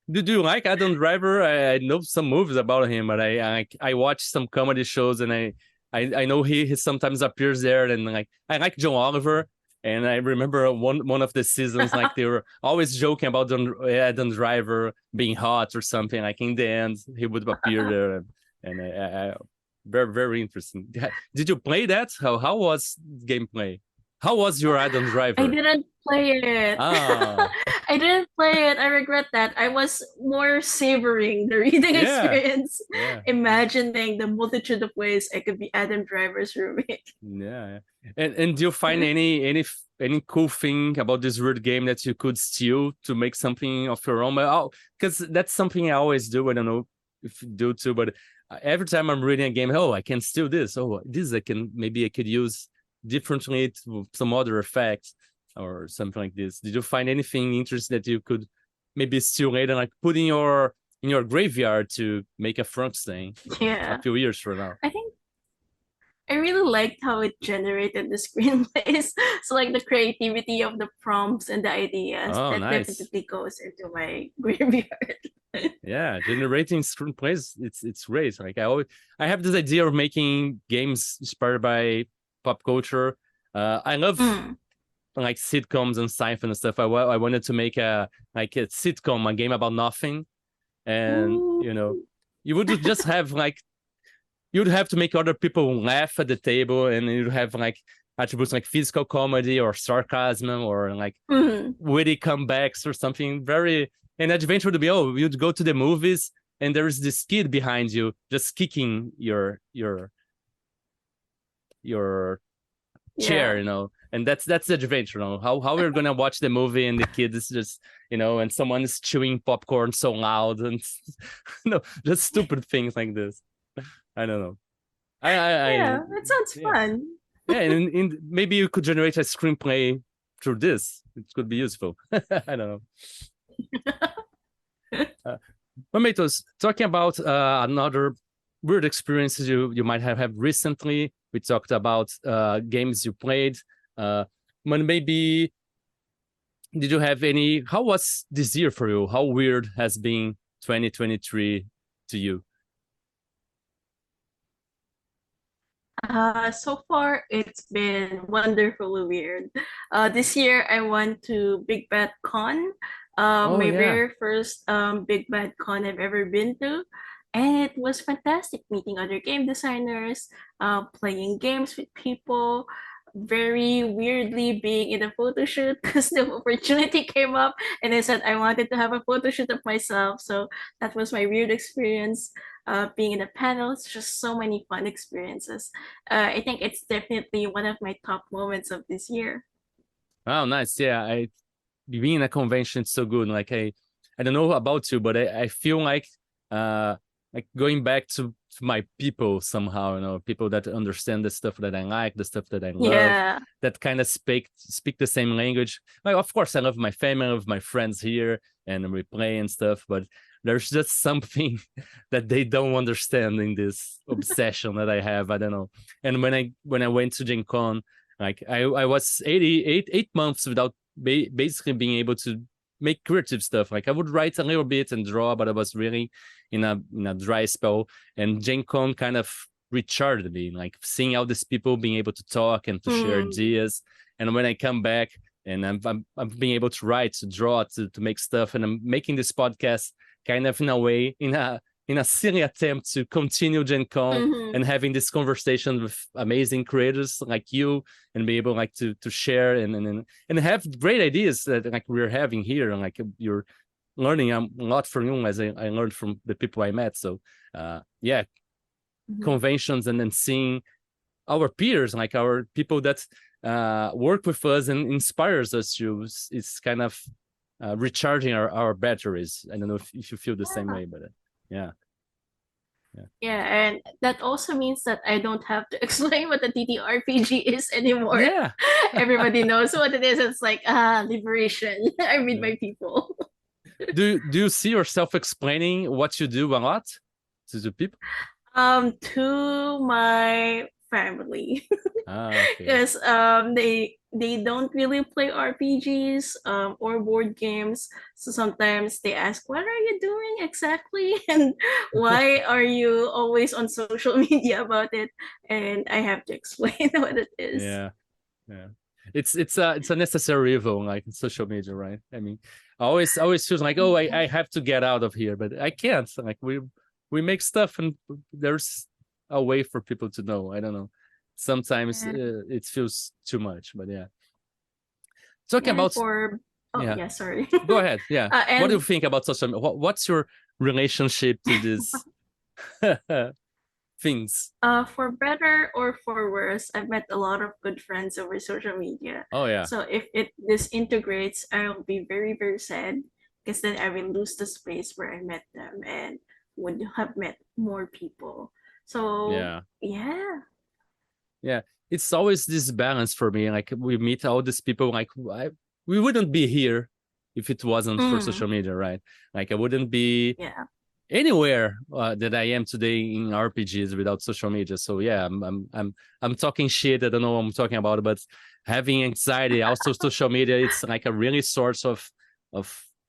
do you like Adam Driver? I know some movies about him, but I watch some comedy shows, and I know he sometimes appears there, and like, I like John Oliver, and I remember one of the seasons, like, they were always joking about Adam Driver being hot or something. Like, in the end, he would appear there, and I very, very interesting. Did you play that? How was gameplay? How was your Adam Driver? I didn't play it. I didn't play it. I regret that. I was more savoring the reading experience, imagining the multitude of ways I could be Adam Driver's roommate. Yeah. And do you find any cool thing about this weird game that you could steal to make something of your own? Oh, because that's something I always do. I don't know if you do too, but every time I'm reading a game, oh, I can steal this. Oh, this I could use differently to some other effect or something like this. Did you find anything interesting that you could maybe steal later, like put in your graveyard to make a Frankenstein a few years from now? I think I really liked how it generated the screenplays. So, like, the creativity of the prompts and the ideas definitely goes into my graveyard. Yeah, generating screenplays, it's great. Like, I have this idea of making games inspired by pop culture. I love like sitcoms and sci-fi and stuff. I wanted to make a sitcom, a game about nothing, and you would just have like, you'd have to make other people laugh at the table, and you'd have like attributes like physical comedy or sarcasm or like witty comebacks or something very. And adventure would be, you'd go to the movies and there's this kid behind you just kicking your chair, and that's the adventure. How we're gonna watch the movie and the kid is just, and someone is chewing popcorn so loud, and just stupid things like this. I don't know. That sounds fun. Yeah, and maybe you could generate a screenplay through this. It could be useful. I don't know. Momatoes, talking about another weird experiences you might have recently. We talked about games you played. Maybe did you have any? How was this year for you? How weird has been 2023 to you? So far, it's been wonderfully weird. This year, I went to Big Bad Con, my very first Big Bad Con I've ever been to. And it was fantastic meeting other game designers, playing games with people, very weirdly being in a photo shoot because the opportunity came up and I said I wanted to have a photo shoot of myself. So that was my weird experience being in a panel. It's just so many fun experiences. I think it's definitely one of my top moments of this year. Oh, nice. Yeah, I being in a convention is so good. Like I don't know about you, but I feel like going back to my people somehow, people that understand the stuff that I like, the stuff that I love, Yeah. that kind of speak the same language. Like, of course, I love my family, I love my friends here, and we play and stuff, but there's just something that they don't understand in this obsession that I have. I don't know. And when I went to Gen Con, like I was 8 months without basically being able to make creative stuff. Like I would write a little bit and draw, but I was really in a dry spell. And Gen Con kind of recharged me, like seeing all these people being able to talk and to share ideas. And when I come back and I'm being able to write, to draw, to make stuff, and I'm making this podcast kind of in a way, in a silly attempt to continue Gen Con and having this conversation with amazing creators like you, and be able like to share and have great ideas that like we're having here, and like you're learning a lot from you as I learned from the people I met. So yeah, conventions and then seeing our peers, like our people that work with us and inspires us to, it's kind of recharging our batteries. I don't know if you feel the same way, but yeah. Yeah, and that also means that I don't have to explain what a TTRPG is anymore. Yeah. Everybody knows what it is. It's like, liberation. I read my people. Do you see yourself explaining what you do a lot to the people? To my family. Okay. Because they don't really play RPGs or board games. So sometimes they ask, "What are you doing exactly?" and "Why are you always on social media about it?" And I have to explain what it is. Yeah. It's a necessary evil, like social media, right? I mean, I always feel like, oh, I have to get out of here, but I can't. Like we make stuff, and there's a way for people to know. I don't know. Sometimes it feels too much, but yeah. Talking about sorry. Go ahead. Yeah. What do you And think about social media? What's your relationship to this things? For better or for worse, I've met a lot of good friends over social media. Oh yeah. So if it disintegrates, I'll be very, very sad because then I will lose the space where I met them and would have met more people. So yeah. It's always this balance for me. Like we meet all these people, like we wouldn't be here if it wasn't for social media, right? Like I wouldn't be anywhere that I am today in RPGs without social media. So yeah, I'm talking shit. I don't know what I'm talking about, but having anxiety, also social media, it's like a really source of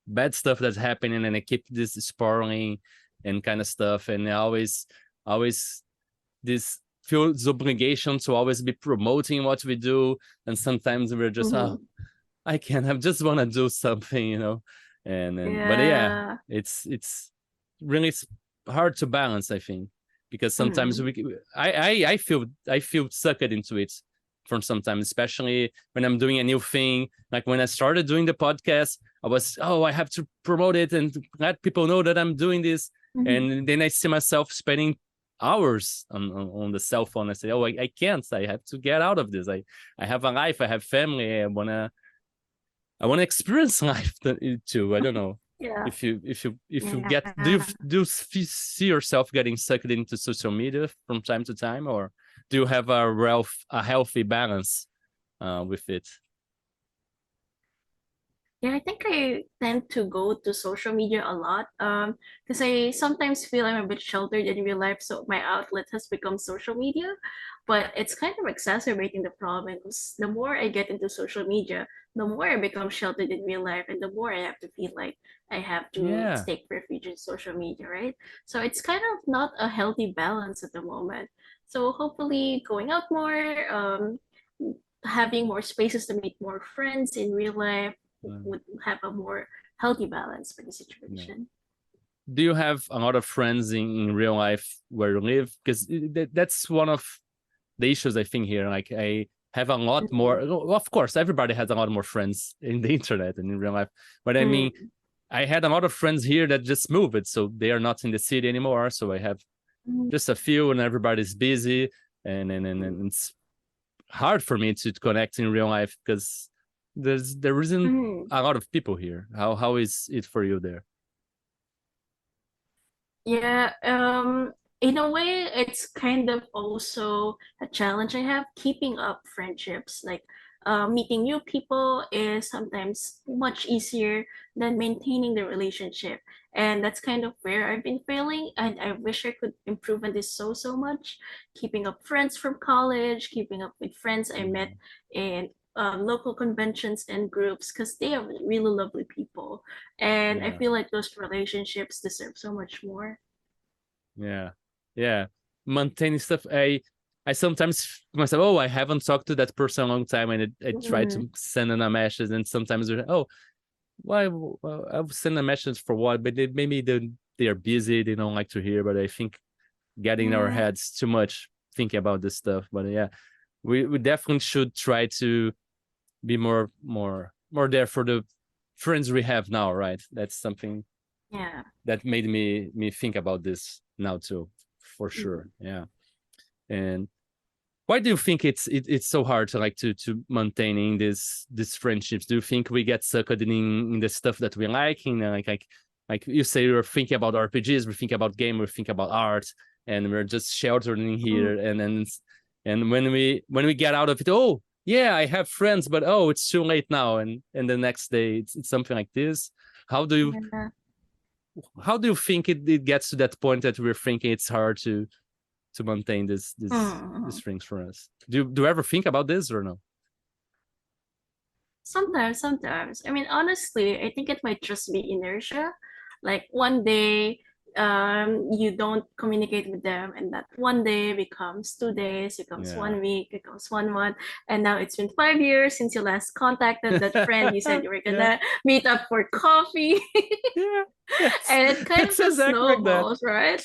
bad stuff that's happening, and I keep this spiraling and kind of stuff, and I always this feels obligation to always be promoting what we do, and sometimes we're just I just want to do something, but yeah, it's really hard to balance, I think, because sometimes I feel sucked into it from sometimes, especially when I'm doing a new thing. Like when I started doing the podcast, I was, I have to promote it and let people know that I'm doing this. And then I see myself spending hours on the cell phone. I say, I can't. I have to get out of this. I have a life. I have family. I wanna experience life too. I don't know. If you get, do you see yourself getting sucked into social media from time to time, or do you have a healthy balance with it? Yeah, I think I tend to go to social media a lot because I sometimes feel I'm a bit sheltered in real life, so my outlet has become social media. But it's kind of exacerbating the problem because the more I get into social media, the more I become sheltered in real life, and the more I have to feel like I have to take refuge in social media, right? So it's kind of not a healthy balance at the moment. So hopefully, going out more, having more spaces to meet more friends in real life would have a more healthy balance for the situation. Do you have a lot of friends in real life where you live? Because that's one of the issues I think here. Like have a lot more. Of course, everybody has a lot more friends in the internet and in real life. But I mean, I had a lot of friends here that just moved, so they are not in the city anymore. So I have just a few, and everybody's busy, and it's hard for me to connect in real life because there isn't a lot of people here. How is it for you there? Yeah, in a way, it's kind of also a challenge I have keeping up friendships. Like, meeting new people is sometimes much easier than maintaining the relationship. And that's kind of where I've been failing. And I wish I could improve on this so much. Keeping up friends from college, keeping up with friends I met in local conventions and groups, because they are really lovely people. And I feel like those relationships deserve so much more. Yeah. Maintaining stuff. I sometimes myself, oh, I haven't talked to that person a long time, and I try to send in a message, and sometimes oh, why? Well, I'll send a message for what? But maybe they are busy, they don't like to hear. But I think getting in our heads too much thinking about this stuff. But yeah, we definitely should try to be more there for the friends we have now, right? That's something that made me think about this now too, for sure. Yeah. And why do you think it's so hard to maintaining these friendships? Do you think we get sucked in the stuff that we like, in like you say, we're thinking about RPGs, we think about game, we think about art, and we're just sheltered in here, and when we get out of it, oh yeah, I have friends, but oh, it's too late now, and the next day it's something like this. How do you think it gets to that point that we're thinking it's hard to maintain these things for us? Do you ever think about this or no? Sometimes. I mean, honestly, I think it might just be inertia. Like one day, you don't communicate with them, and that one day becomes 2 days, becomes 1 week, becomes 1 month, and now it's been 5 years since you last contacted that friend you said you were gonna meet up for coffee. And it kind of just snowballs, right?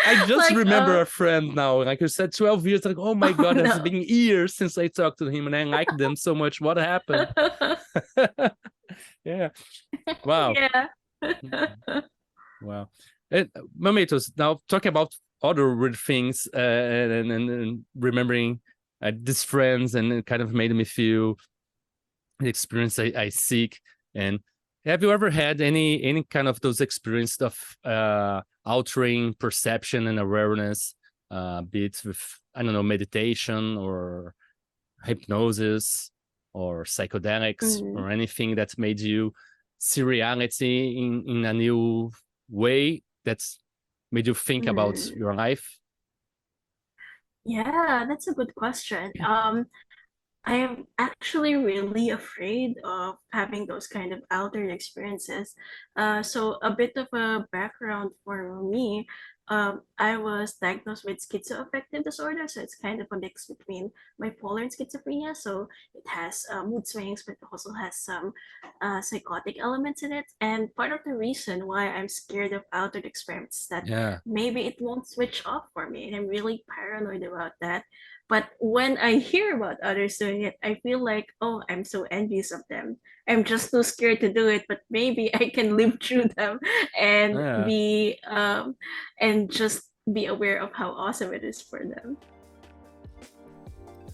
I just remember a friend now, like you said, 12 years, like, oh my God, it's been years since I talked to him and I liked them so much. What happened? Wow. Wow. Momatoes, now talking about other weird things and remembering these friends, and it kind of made me feel the experience I seek. And have you ever had any kind of those experiences of altering perception and awareness, be it with, I don't know, meditation or hypnosis or psychedelics or anything that made you see reality in a new way, that's made you think about your life? Yeah, that's a good question. I am actually really afraid of having those kind of altered experiences. So a bit of a background for me, I was diagnosed with schizoaffective disorder. So it's kind of a mix between bipolar and schizophrenia. So it has mood swings, but it also has some psychotic elements in it. And part of the reason why I'm scared of altered experiments is that maybe it won't switch off for me. And I'm really paranoid about that. But when I hear about others doing it, I feel like, oh, I'm so envious of them. I'm just too scared to do it, but maybe I can live through them and just be aware of how awesome it is for them.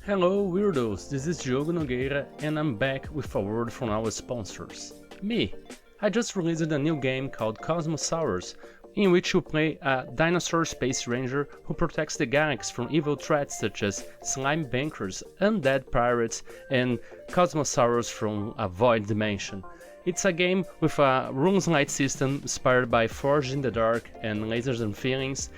Hello weirdos, this is Diogo Nogueira and I'm back with a word from our sponsors. Me! I just released a new game called Cosmosaurus, in which you play a dinosaur space ranger who protects the galaxy from evil threats such as slime bankers, undead pirates, and Cosmosaurus from a void dimension. It's a game with a runes-light system inspired by Forged in the Dark and Lasers and Feelings.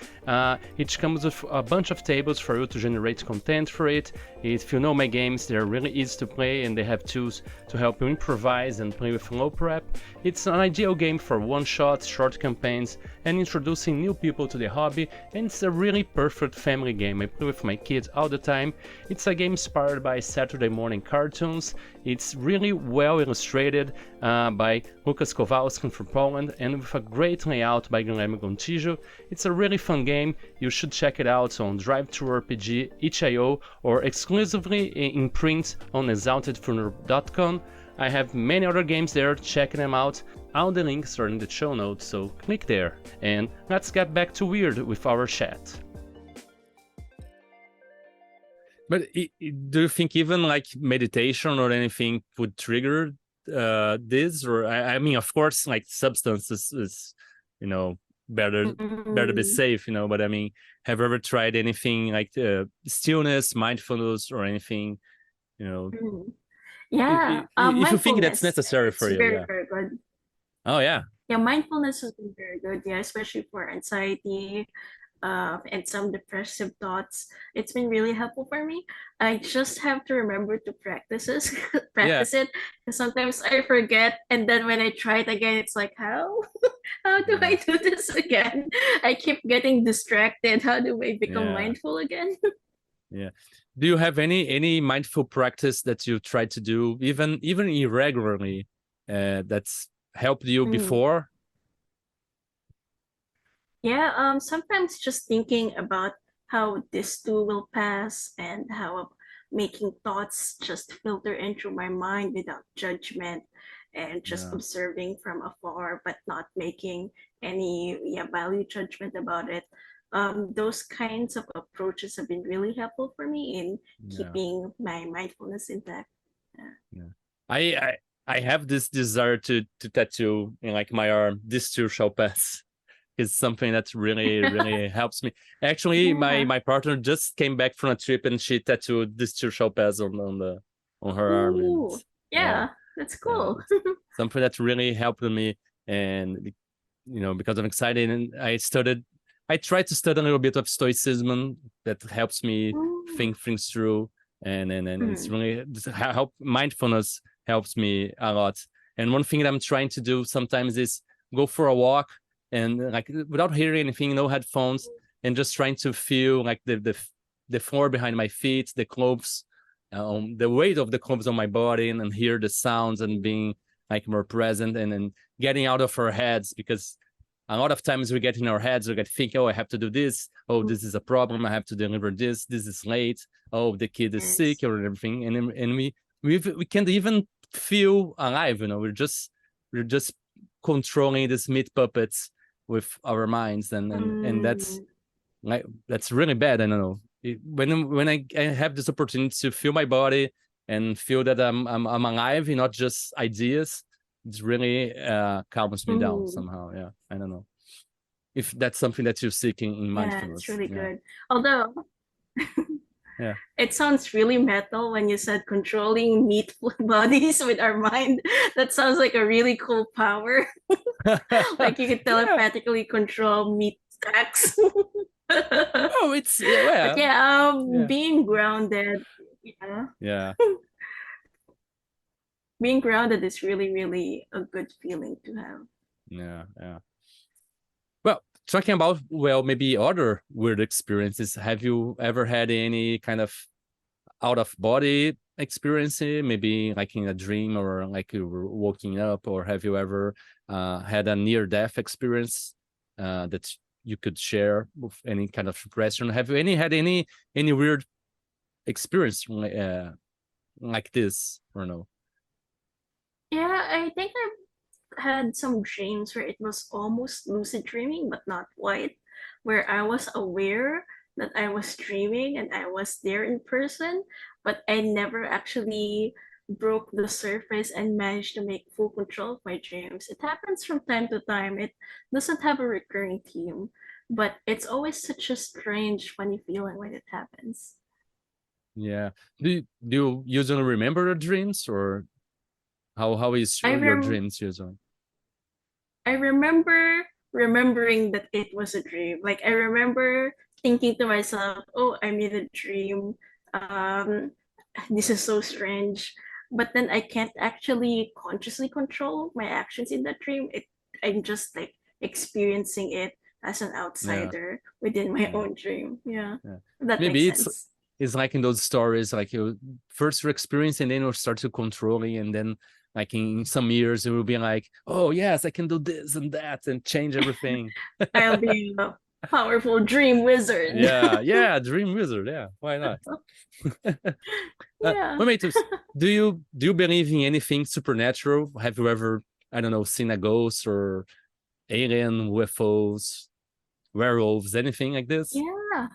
It comes with a bunch of tables for you to generate content for it. If you know my games, they're really easy to play and they have tools to help you improvise and play with low prep. It's an ideal game for one-shots, short campaigns, and introducing new people to the hobby, and it's a really perfect family game. I play with my kids all the time. It's a game inspired by Saturday morning cartoons, It's really well illustrated by Lucas Kowalski from Poland, and with a great layout by Guilherme Gontijo. It's a really fun game. You should check it out on Drive-Thru RPG, itch.io, or exclusively in print on exaltedfuneral.com. I have many other games there, check them out. All the links are in the show notes, so click there. And let's get back to Weird with our chat. But do you think even like meditation or anything would trigger this? Or I mean, of course, like substance is better to be safe, But I mean, have you ever tried anything like stillness, mindfulness, or anything, Yeah, if you think that's necessary for you? Very, very good. Oh yeah. Yeah, mindfulness has been very good. Yeah, especially for anxiety. And some depressive thoughts. It's been really helpful for me. I just have to remember to practice it, because sometimes I forget, and then when I try it again, it's like, how do I do this again? I keep getting distracted. How do I become mindful again? Yeah. Do you have any mindful practice that you try to do, even irregularly, that's helped you before? Yeah, sometimes just thinking about how this too will pass, and how making thoughts just filter into my mind without judgment, and just observing from afar, but not making any value judgment about it. Those kinds of approaches have been really helpful for me in keeping my mindfulness intact. I have this desire to tattoo in like my arm, "This too shall pass." Is something that really helps me. Actually, my partner just came back from a trip and she tattooed "This too shall pass" on her arm. And, that's cool. Something that really helped me, and because I'm excited, and I tried to study a little bit of stoicism that helps me think things through, and it's really help. Mindfulness helps me a lot. And one thing that I'm trying to do sometimes is go for a walk, and like without hearing anything, no headphones, and just trying to feel like the floor behind my feet, the clothes, the weight of the clothes on my body, and hear the sounds, and being like more present, and then getting out of our heads, because a lot of times we get in our heads, we get thinking, oh, I have to do this, oh, this is a problem, I have to deliver this is late, oh, the kid is sick, or everything, and we can't even feel alive, we're just controlling these meat puppets with our minds, and that's really bad. I don't know, when I have this opportunity to feel my body and feel that I'm alive, not just ideas, it really calms me down somehow. I don't know if that's something that you're seeking in mindfulness. It's really good, although it sounds really metal when you said controlling meat bodies with our mind. That sounds like a really cool power. Like you can telepathically control meat stacks. Oh, it's being grounded. Being grounded is really a good feeling to have. Well, talking about maybe other weird experiences, have you ever had any kind of out of body experience, maybe like in a dream, or like you were waking up, or have you ever had a near-death experience that you could share with any kind of question? Have you had any weird experience like this, or no? Yeah, I think I've had some dreams where it was almost lucid dreaming, but not quite, where I was aware that I was dreaming and I was there in person, but I never actually broke the surface and managed to make full control of my dreams. It happens from time to time. It doesn't have a recurring theme, but it's always such a strange, funny feeling when it happens. Yeah. Do you usually remember your dreams, or how is your dreams usually? I remember remembering that it was a dream. Like I remember thinking to myself, "Oh, I'm in a dream. This is so strange." But then I can't actually consciously control my actions in that dream. I'm just like experiencing it as an outsider within my own dream. Yeah. That maybe makes sense. it's like in those stories, like you first experience and then you'll start to controlling, and then like in some years it will be like, oh yes, I can do this and that and change everything. I'll be a powerful dream wizard. Yeah, dream wizard. Yeah, why not? Yeah. Momatoes, do you believe in anything supernatural? Have you ever, I don't know, seen a ghost or alien, UFOs, werewolves, anything like this? Yeah.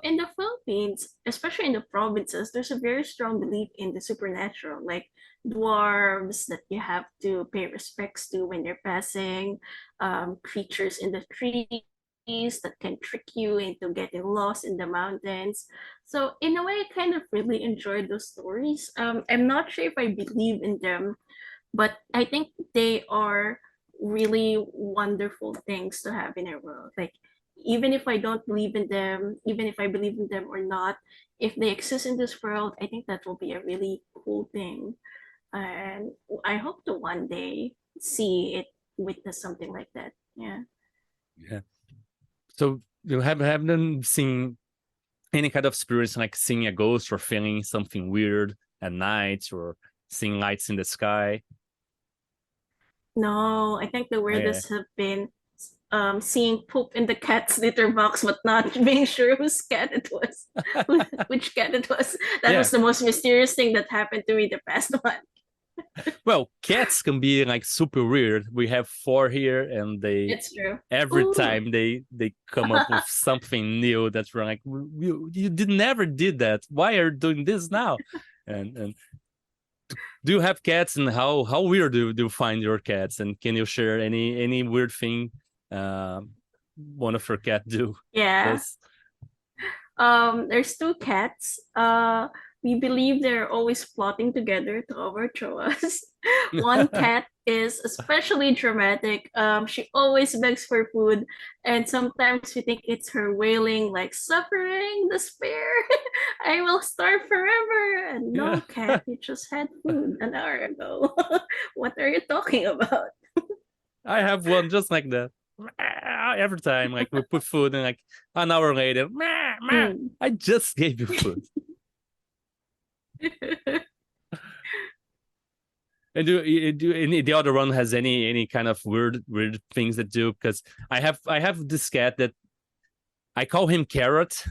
In the Philippines, especially in the provinces, there's a very strong belief in the supernatural, like dwarves that you have to pay respects to when you're passing, creatures in the trees that can trick you into getting lost in the mountains. So in a way, I kind of really enjoyed those stories. I'm not sure if I believe in them, but I think they are really wonderful things to have in our world. Like, even if I don't believe in them, even if I believe in them or not, if they exist in this world, I think that will be a really cool thing. And I hope to one day see it, witness something like that. Yeah. Yeah. So you haven't seen any kind of experience like seeing a ghost or feeling something weird at night or seeing lights in the sky? No, I think the Yeah. weirdest have been seeing poop in the cat's litter box, but not being sure whose cat it was, which cat it was. That Yeah. was the most mysterious thing that happened to me the past one. Well, cats can be like super weird. We have 4 here, and they It's true. every Ooh. time they come up with something new that's wrong. Like, you did never did that. Why are you doing this now? And do you have cats, and how weird do you find your cats? And can you share any weird thing one of your cat do? Yeah. Does? There's two cats. We believe they're always plotting together to overthrow us. One cat is especially dramatic. She always begs for food, and sometimes we think it's her wailing, like suffering, despair. I will starve forever. And Yeah. no, cat, you just had food an hour ago. What are you talking about? I have one just like that. Every time, like we put food, and like an hour later, Hmm. I just gave you food. And do any the other one has any kind of weird things that do? Because I have this cat that I call him Carrot.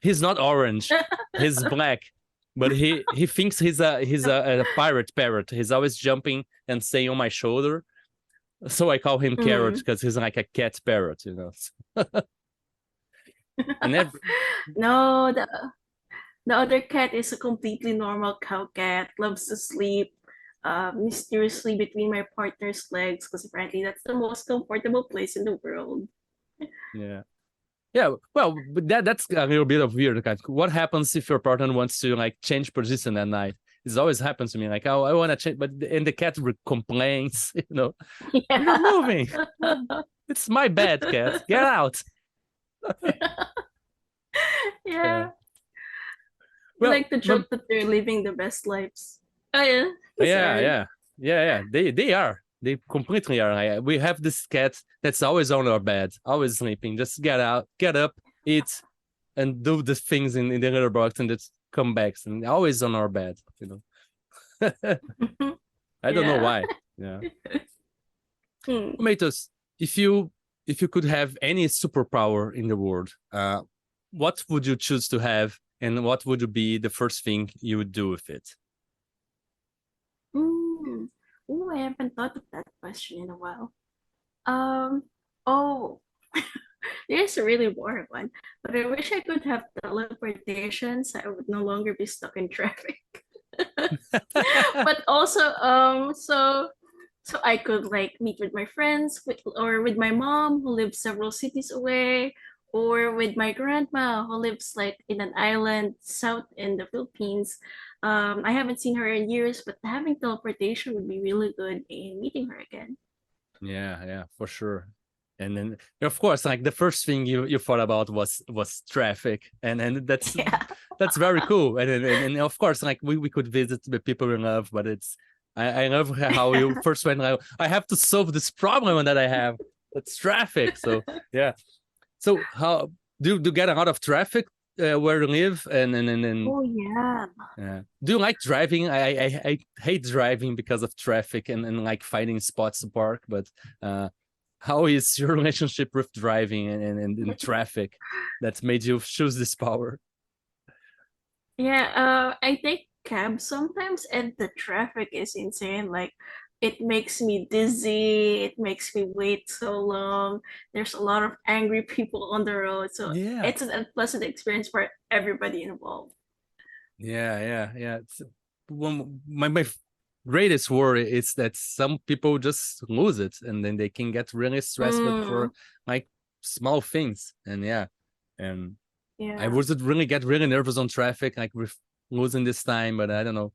He's not orange, he's black, but he thinks he's a pirate parrot. He's always jumping and staying on my shoulder. So I call him Carrot Hmm. because he's like a cat parrot, And every No, the other cat is a completely normal cow cat, loves to sleep mysteriously between my partner's legs because apparently that's the most comfortable place in the world. yeah. Yeah, well, but that's a little bit of weird. Like, what happens if your partner wants to like change position at night? It's always happens to me. Like, oh, I want to change, but and the cat complains. You're Yeah. moving. It's my bed, cat. Get out. Yeah. Yeah. We Well, like to joke that they're living the best lives. Oh yeah. yeah, Sorry. yeah. They are. They completely are. We have this cat that's always on our bed, always sleeping. Just get out, get up, eat, and do the things in the litter box, and just come back. And always on our bed. I don't know Yeah. why. Yeah. Hmm. Tomatoes, if you could have any superpower in the world, what would you choose to have, and what would be the first thing you would do with it? Hmm. Oh, I haven't thought of that question in a while. Um, oh, there's a really boring one, but I wish I could have teleportation so I would no longer be stuck in traffic. But also, so I could like meet with my friends or with my mom who lives several cities away, or with my grandma who lives like in an island south in the Philippines. I haven't seen her in years, but having teleportation would be really good in meeting her again. Yeah, for sure. And then, of course, like the first thing you thought about was traffic, and Yeah. that's very cool. And of course, like we could visit the people we love, but I love how you first went like, I have to solve this problem that I have. It's traffic. So yeah. So how do you get a lot of traffic where you live? And Oh yeah. do you like driving? I hate driving because of traffic and like finding spots to park. But how is your relationship with driving and traffic that made you choose this power? Yeah, I take cabs sometimes and the traffic is insane. Like it makes me dizzy, it makes me wait so long. There's a lot of angry people on the road, so Yeah, it's an unpleasant experience for everybody involved. yeah. It's, one my greatest worry is that some people just lose it and then they can get really stressed with for Mm, like small things. And and I yeah. would really get really nervous on traffic, like with losing this time. But I don't know.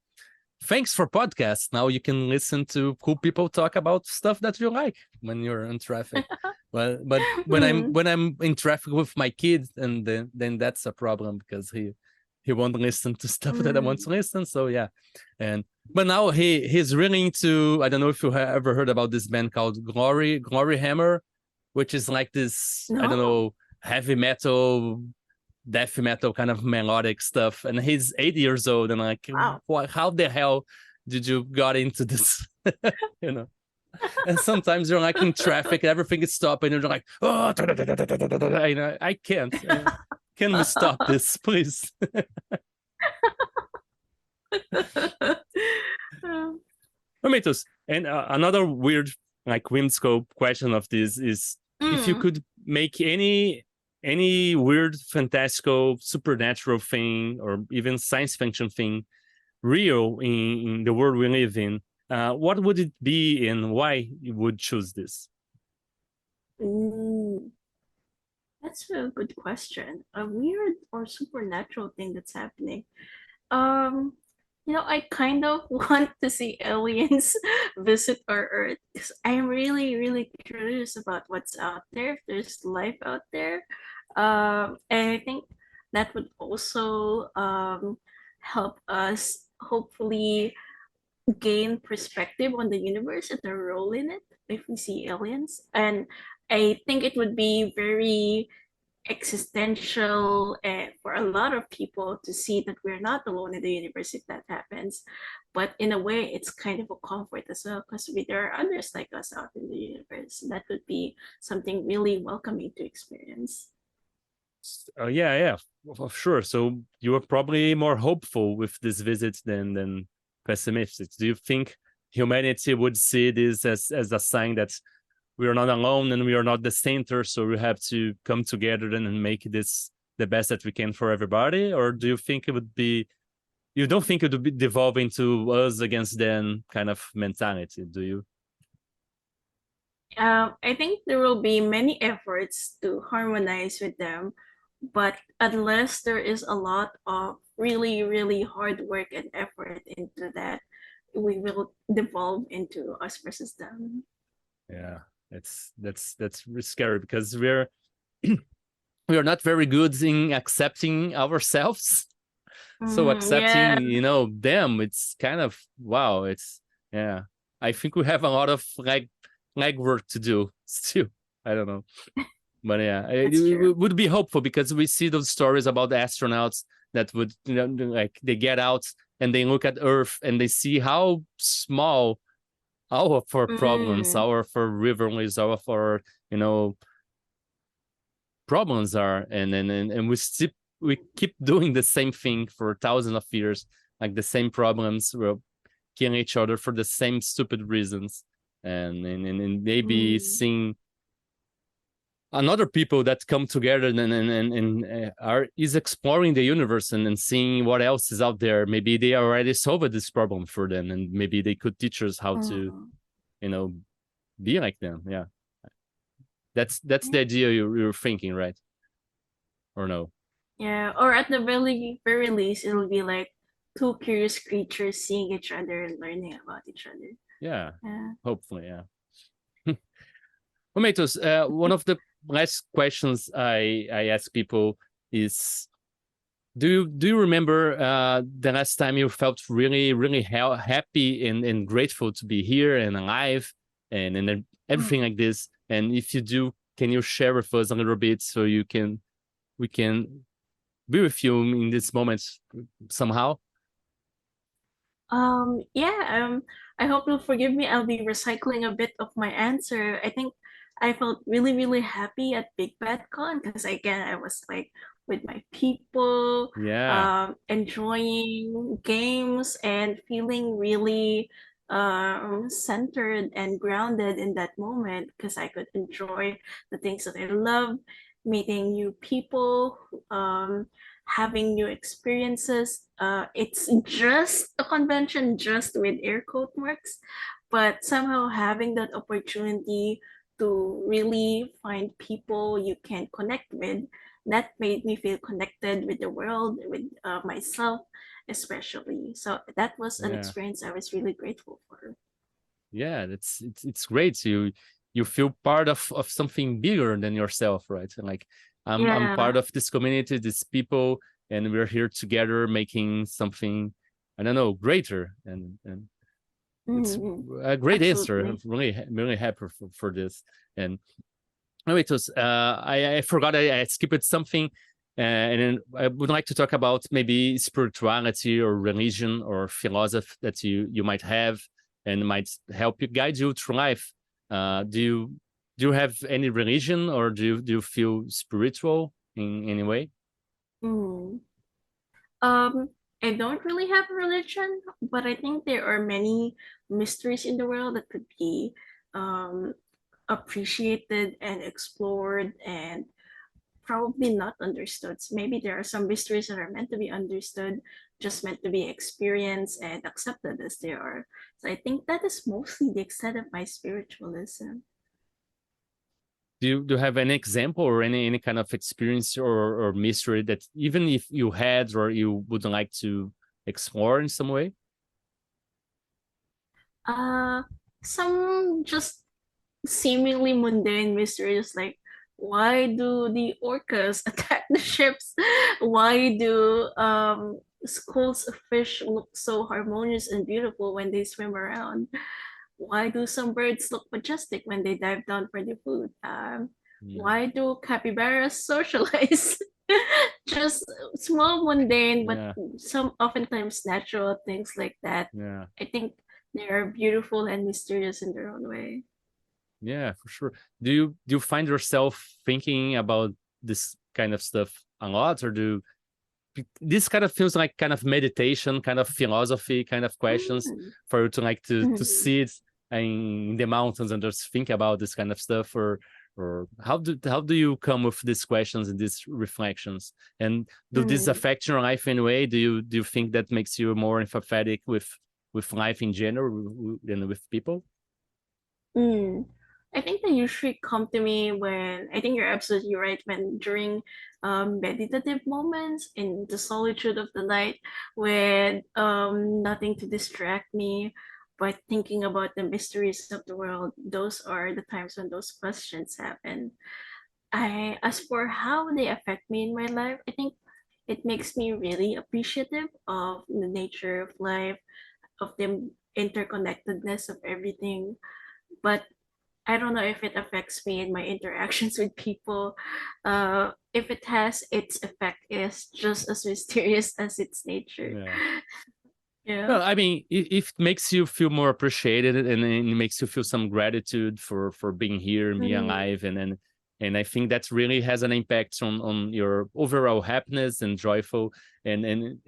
Thanks for podcasts. Now you can listen to cool people talk about stuff that you like when you're in traffic. But Hmm. when I'm in traffic with my kid, and then that's a problem because he won't listen to stuff that I want Mm. to listen. So yeah, and but now he's really into. I don't know if you have ever heard about this band called Glory Hammer, which is like this. I don't No. know, heavy metal, death metal kind of melodic stuff. And he's 8 years old, and like, Wow. what? How the hell did you got into this? you know. And sometimes you're like in traffic, everything is stopping, and you're like, oh, I can't. Can we stop this, please? Tomatoes. And another weird, like whimsical question of this is if you Mm. could make any weird, fantastical, supernatural thing, or even science fiction thing real in the world we live in, what would it be, and why you would choose this? Ooh, that's a good question. A weird or supernatural thing that's happening. Um, I kind of want to see aliens visit our Earth because I'm really, really curious about what's out there, if there's life out there. And I think that would also help us hopefully gain perspective on the universe and the role in it if we see aliens. And I think it would be very existential for a lot of people to see that we're not alone in the universe if that happens. But in a way, it's kind of a comfort as well because there are others like us out in the universe. That would be something really welcoming to experience. Yeah, for sure. So you are probably more hopeful with this visit than pessimistic. Do you think humanity would see this as a sign that we are not alone and we are not the center, so we have to come together and make this the best that we can for everybody? Or do you think it would be, you don't think it would be devolve into us against them kind of mentality, do you? I think there will be many efforts to harmonize with them, but unless there is a lot of really, really hard work and effort into that, we will devolve into us versus them. Yeah, that's really scary because we are not very good in accepting ourselves. So accepting, Yeah, them, it's kind of wow. It's yeah. I think we have a lot of leg work to do still. I don't know, but yeah, that's it true. would be hopeful because we see those stories about the astronauts that would, like they get out and they look at Earth and they see how small all of our problems, Mm, all of our rivalries, all of our you know problems are, and we keep doing the same thing for thousands of years, like the same problems. We're killing each other for the same stupid reasons, and maybe mm, seeing another people that come together and are is exploring the universe and seeing what else is out there. Maybe they already solved this problem for them, and maybe they could teach us how to mm. you know be like them. Yeah, that's the idea you're thinking, right? Or no? Yeah, or at the very least, it'll be like two curious creatures seeing each other and learning about each other. Yeah, Yeah. hopefully, yeah. Tomatoes, one of the last questions I ask people is, do you remember the last time you felt really really happy and grateful to be here and alive and everything Mm. like this? And if you do, can you share with us a little bit so we can be with you in this moment somehow? Yeah, I hope you'll forgive me. I'll be recycling a bit of my answer. I think I felt really, really happy at Big Bad Con because again, I was like with my people, Yeah, enjoying games and feeling really centered and grounded in that moment because I could enjoy the things that I love, meeting new people, having new experiences. It's just a convention, just with air quote marks, but somehow having that opportunity to really find people you can connect with, that made me feel connected with the world, with myself, especially. So that was an yeah. experience I was really grateful for. Yeah, it's great. You feel part of something bigger than yourself, right? And like I'm part Yeah. of this community, these people, and we're here together making something, I don't know, greater. And it's Mm, a great answer. I'm absolutely. really happy for this. And oh, it was I forgot I skipped something. And then I would like to talk about maybe spirituality or religion or philosophy that you might have and might help you guide you through life. Do you have any religion or do you feel spiritual in any way? Mm. Um, I don't really have a religion, but I think there are many mysteries in the world that could be um, appreciated and explored and probably not understood. So maybe there are some mysteries that are meant to be understood, just meant to be experienced and accepted as they are. So I think that is mostly the extent of my spiritualism. Do you have any example or any kind of experience or mystery that even if you had or you would like to explore in some way? Uh, some just seemingly mundane mysteries like why do the orcas attack the ships? Why do schools of fish look so harmonious and beautiful when they swim around? Why do some birds look majestic when they dive down for their food? Yeah, Why do capybaras socialize? Just small, mundane, but yeah, some oftentimes natural things like that. yeah. I think they are beautiful and mysterious in their own way. Yeah, for sure. Do you find yourself thinking about this kind of stuff a lot, or this kind of feels like kind of meditation, kind of philosophy, kind of questions Mm. for you to like to Mhm. sit in the mountains and just think about this kind of stuff, or how do you come with these questions and these reflections? And do this Mm. affect your life in a way? Do you think that makes you more empathetic with life in general than with people? Mm. I think they usually come to me when I think you're absolutely right when during meditative moments in the solitude of the night with nothing to distract me but thinking about the mysteries of the world. Those are the times when those questions happen. I as for how they affect me in my life, I think it makes me really appreciative of the nature of life, of the interconnectedness of everything. But I don't know if it affects me in my interactions with people. If it has, its effect is just as mysterious as its nature. Yeah. Yeah. Well, I mean, it makes you feel more appreciated, and it makes you feel some gratitude for being here and being Mm, alive, and I think that really has an impact on your overall happiness and joyful, and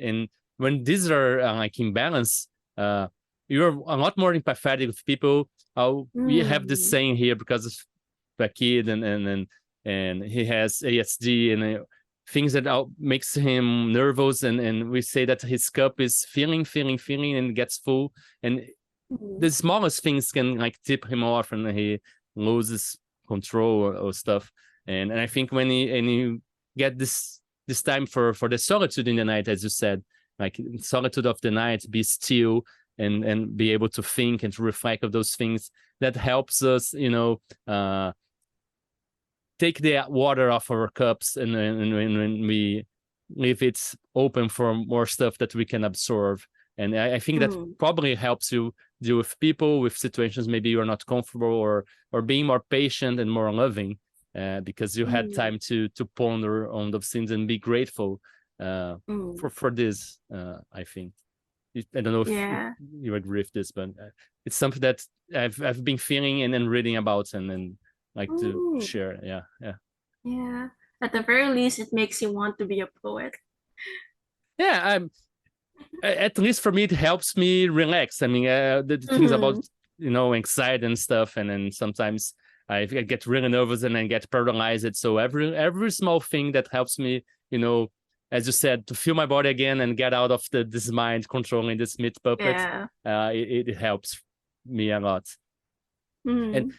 when these are like in balance, you're a lot more empathetic with people. We have this mm, saying here because of a kid, and he has ASD, and things that makes him nervous, and we say that his cup is filling and gets full, and mm, the smallest things can like tip him off and he loses control or stuff. And I think when you get this time for the solitude in the night, as you said, like solitude of the night, be still and be able to think and to reflect of those things, that helps us, take the water off our cups, and when we leave it open for more stuff that we can absorb. And I think that mm, probably helps you deal with people, with situations maybe you're not comfortable, or being more patient and more loving, because you had mm, time to ponder on those things and be grateful for this. I think I don't know if Yeah. you agree with this, but it's something that I've been feeling and then reading about and then like to Mm, share. Yeah, yeah. yeah. At the very least, it makes you want to be a poet. Yeah, at least for me, it helps me relax. I mean, the things about Mm-hmm. anxiety and stuff, and then sometimes I get really nervous and then get paralyzed. So every small thing that helps me, as you said, to feel my body again and get out of this mind controlling this meat puppet, Yeah. it helps me a lot. And Mm.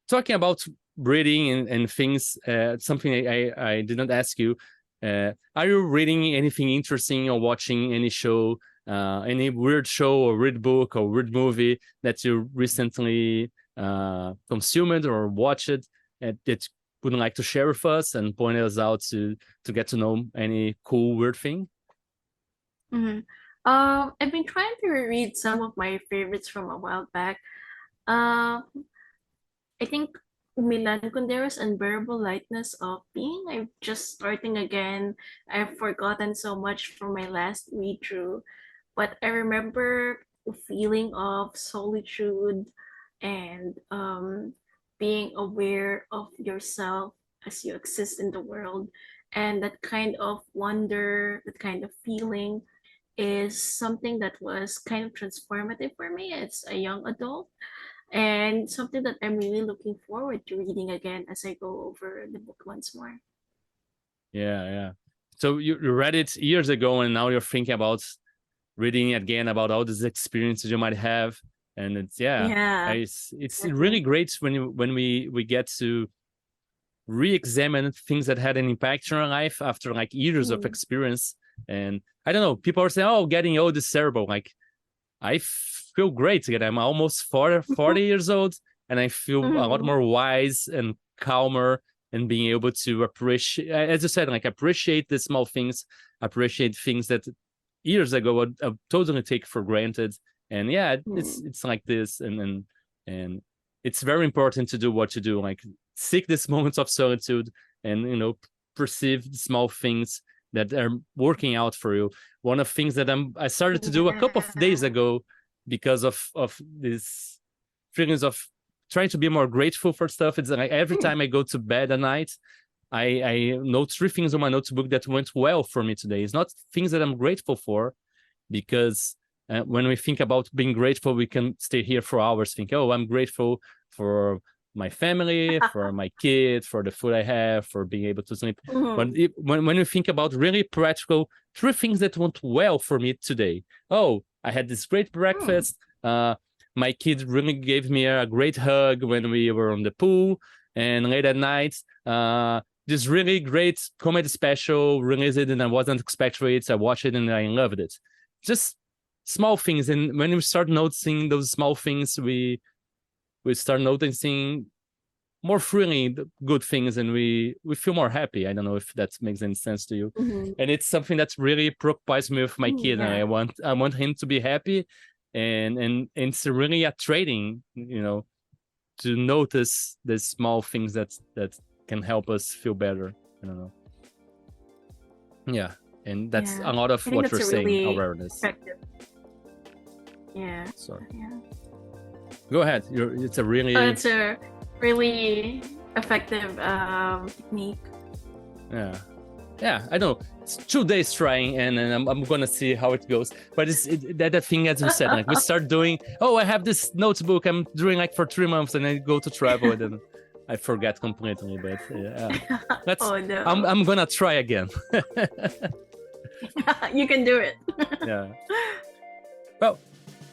talking about reading and things, something I did not ask you. Are you reading anything interesting or watching any show, any weird show or weird book or weird movie that you recently consumed or watched that you would like to share with us and point us out to get to know any cool weird thing? Mm. I've been trying to reread some of my favorites from a while back. Uh, I think Milan Kundero's Unbearable Lightness of Being. I'm just starting again. I've forgotten so much from my last read through, but I remember the feeling of solitude and being aware of yourself as you exist in the world. And that kind of wonder, that kind of feeling is something that was kind of transformative for me as a young adult and something that I'm really looking forward to reading again as I go over the book once more. Yeah, yeah. So you read it years ago, and now you're thinking about reading again about all these experiences you might have, and it's Yeah, it's really exactly. great when we get to re-examine things that had an impact on our life after like years of Mm. experience. And I don't know, people are saying, oh, getting old is terrible. Like I feel great again. I'm almost 40 years old, and I feel a lot Mhm. more wise and calmer and being able to appreciate, as you said, like appreciate the small things, appreciate things that years ago I totally take for granted. And yeah, Mm. it's like this, and it's very important to do what you do, like seek these moments of solitude and perceive small things that are working out for you. One of the things that I started to do a couple of days Yeah. ago because of this feelings of trying to be more grateful for stuff. It's like every Mm. time I go to bed at night, I note 3 things on my notebook that went well for me today. It's not things that I'm grateful for, because when we think about being grateful, we can stay here for hours. Think, oh, I'm grateful for my family, for my kids, for the food I have, for being able to sleep. But Mhm. when you think about really practical 3 things that went well for me today, oh, I had this great Mm. breakfast. My kids really gave me a great hug when we were on the pool, and late at night, this really great comedy special released and I wasn't expecting it. I watched it and I loved it. Just small things, and when we start noticing those small things, we start noticing more freely the good things, and we feel more happy. I don't know if that makes any sense to you. Mhm. And it's something that's really preoccupies me with my Mm, kid, and yeah. I want him to be happy, and it's really a trading, to notice the small things that can help us feel better. I don't know. Yeah, and that's a Yeah. lot of I think what you're that's a saying, really awareness. effective. Yeah. Sorry, Yeah. go ahead. It's a really, It's a really effective technique. yeah, yeah. I don't know. It's 2 days trying, and I'm gonna see how it goes. But that thing, as you said, like we start doing. Oh, I have this notebook. I'm doing like for 3 months, and I go to travel, and then I forget completely. But yeah, let's. Oh I'm no. I'm gonna try again. You can do it. Yeah. Well,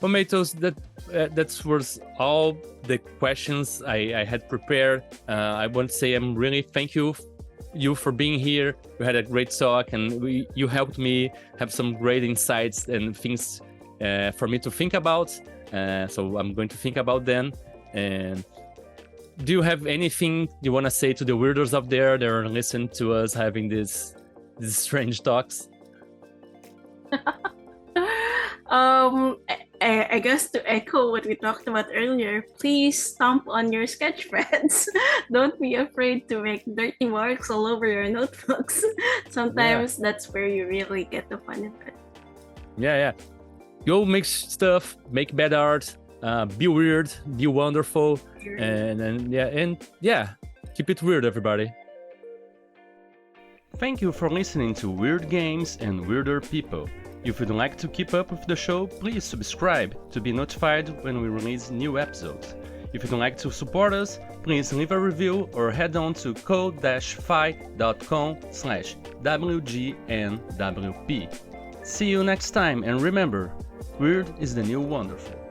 Momatoes, that was all the questions I had prepared. I want to say I'm really thank you for being here. We had a great talk, and you helped me have some great insights and things for me to think about. So I'm going to think about them. And do you have anything you want to say to the weirdos up there that are listening to us having these strange talks? um I guess to echo what we talked about earlier, please stomp on your sketch pads. Don't be afraid to make dirty marks all over your notebooks. Sometimes that's where you really get the fun of it. Yeah. Go make stuff, make bad art, be weird, be wonderful, and keep it weird, everybody. Thank you for listening to Weird Games and Weirder People. If you'd like to keep up with the show, please subscribe to be notified when we release new episodes. If you'd like to support us, please leave a review or head on to ko-fi.com/WGNWP. See you next time, and remember, weird is the new wonderful.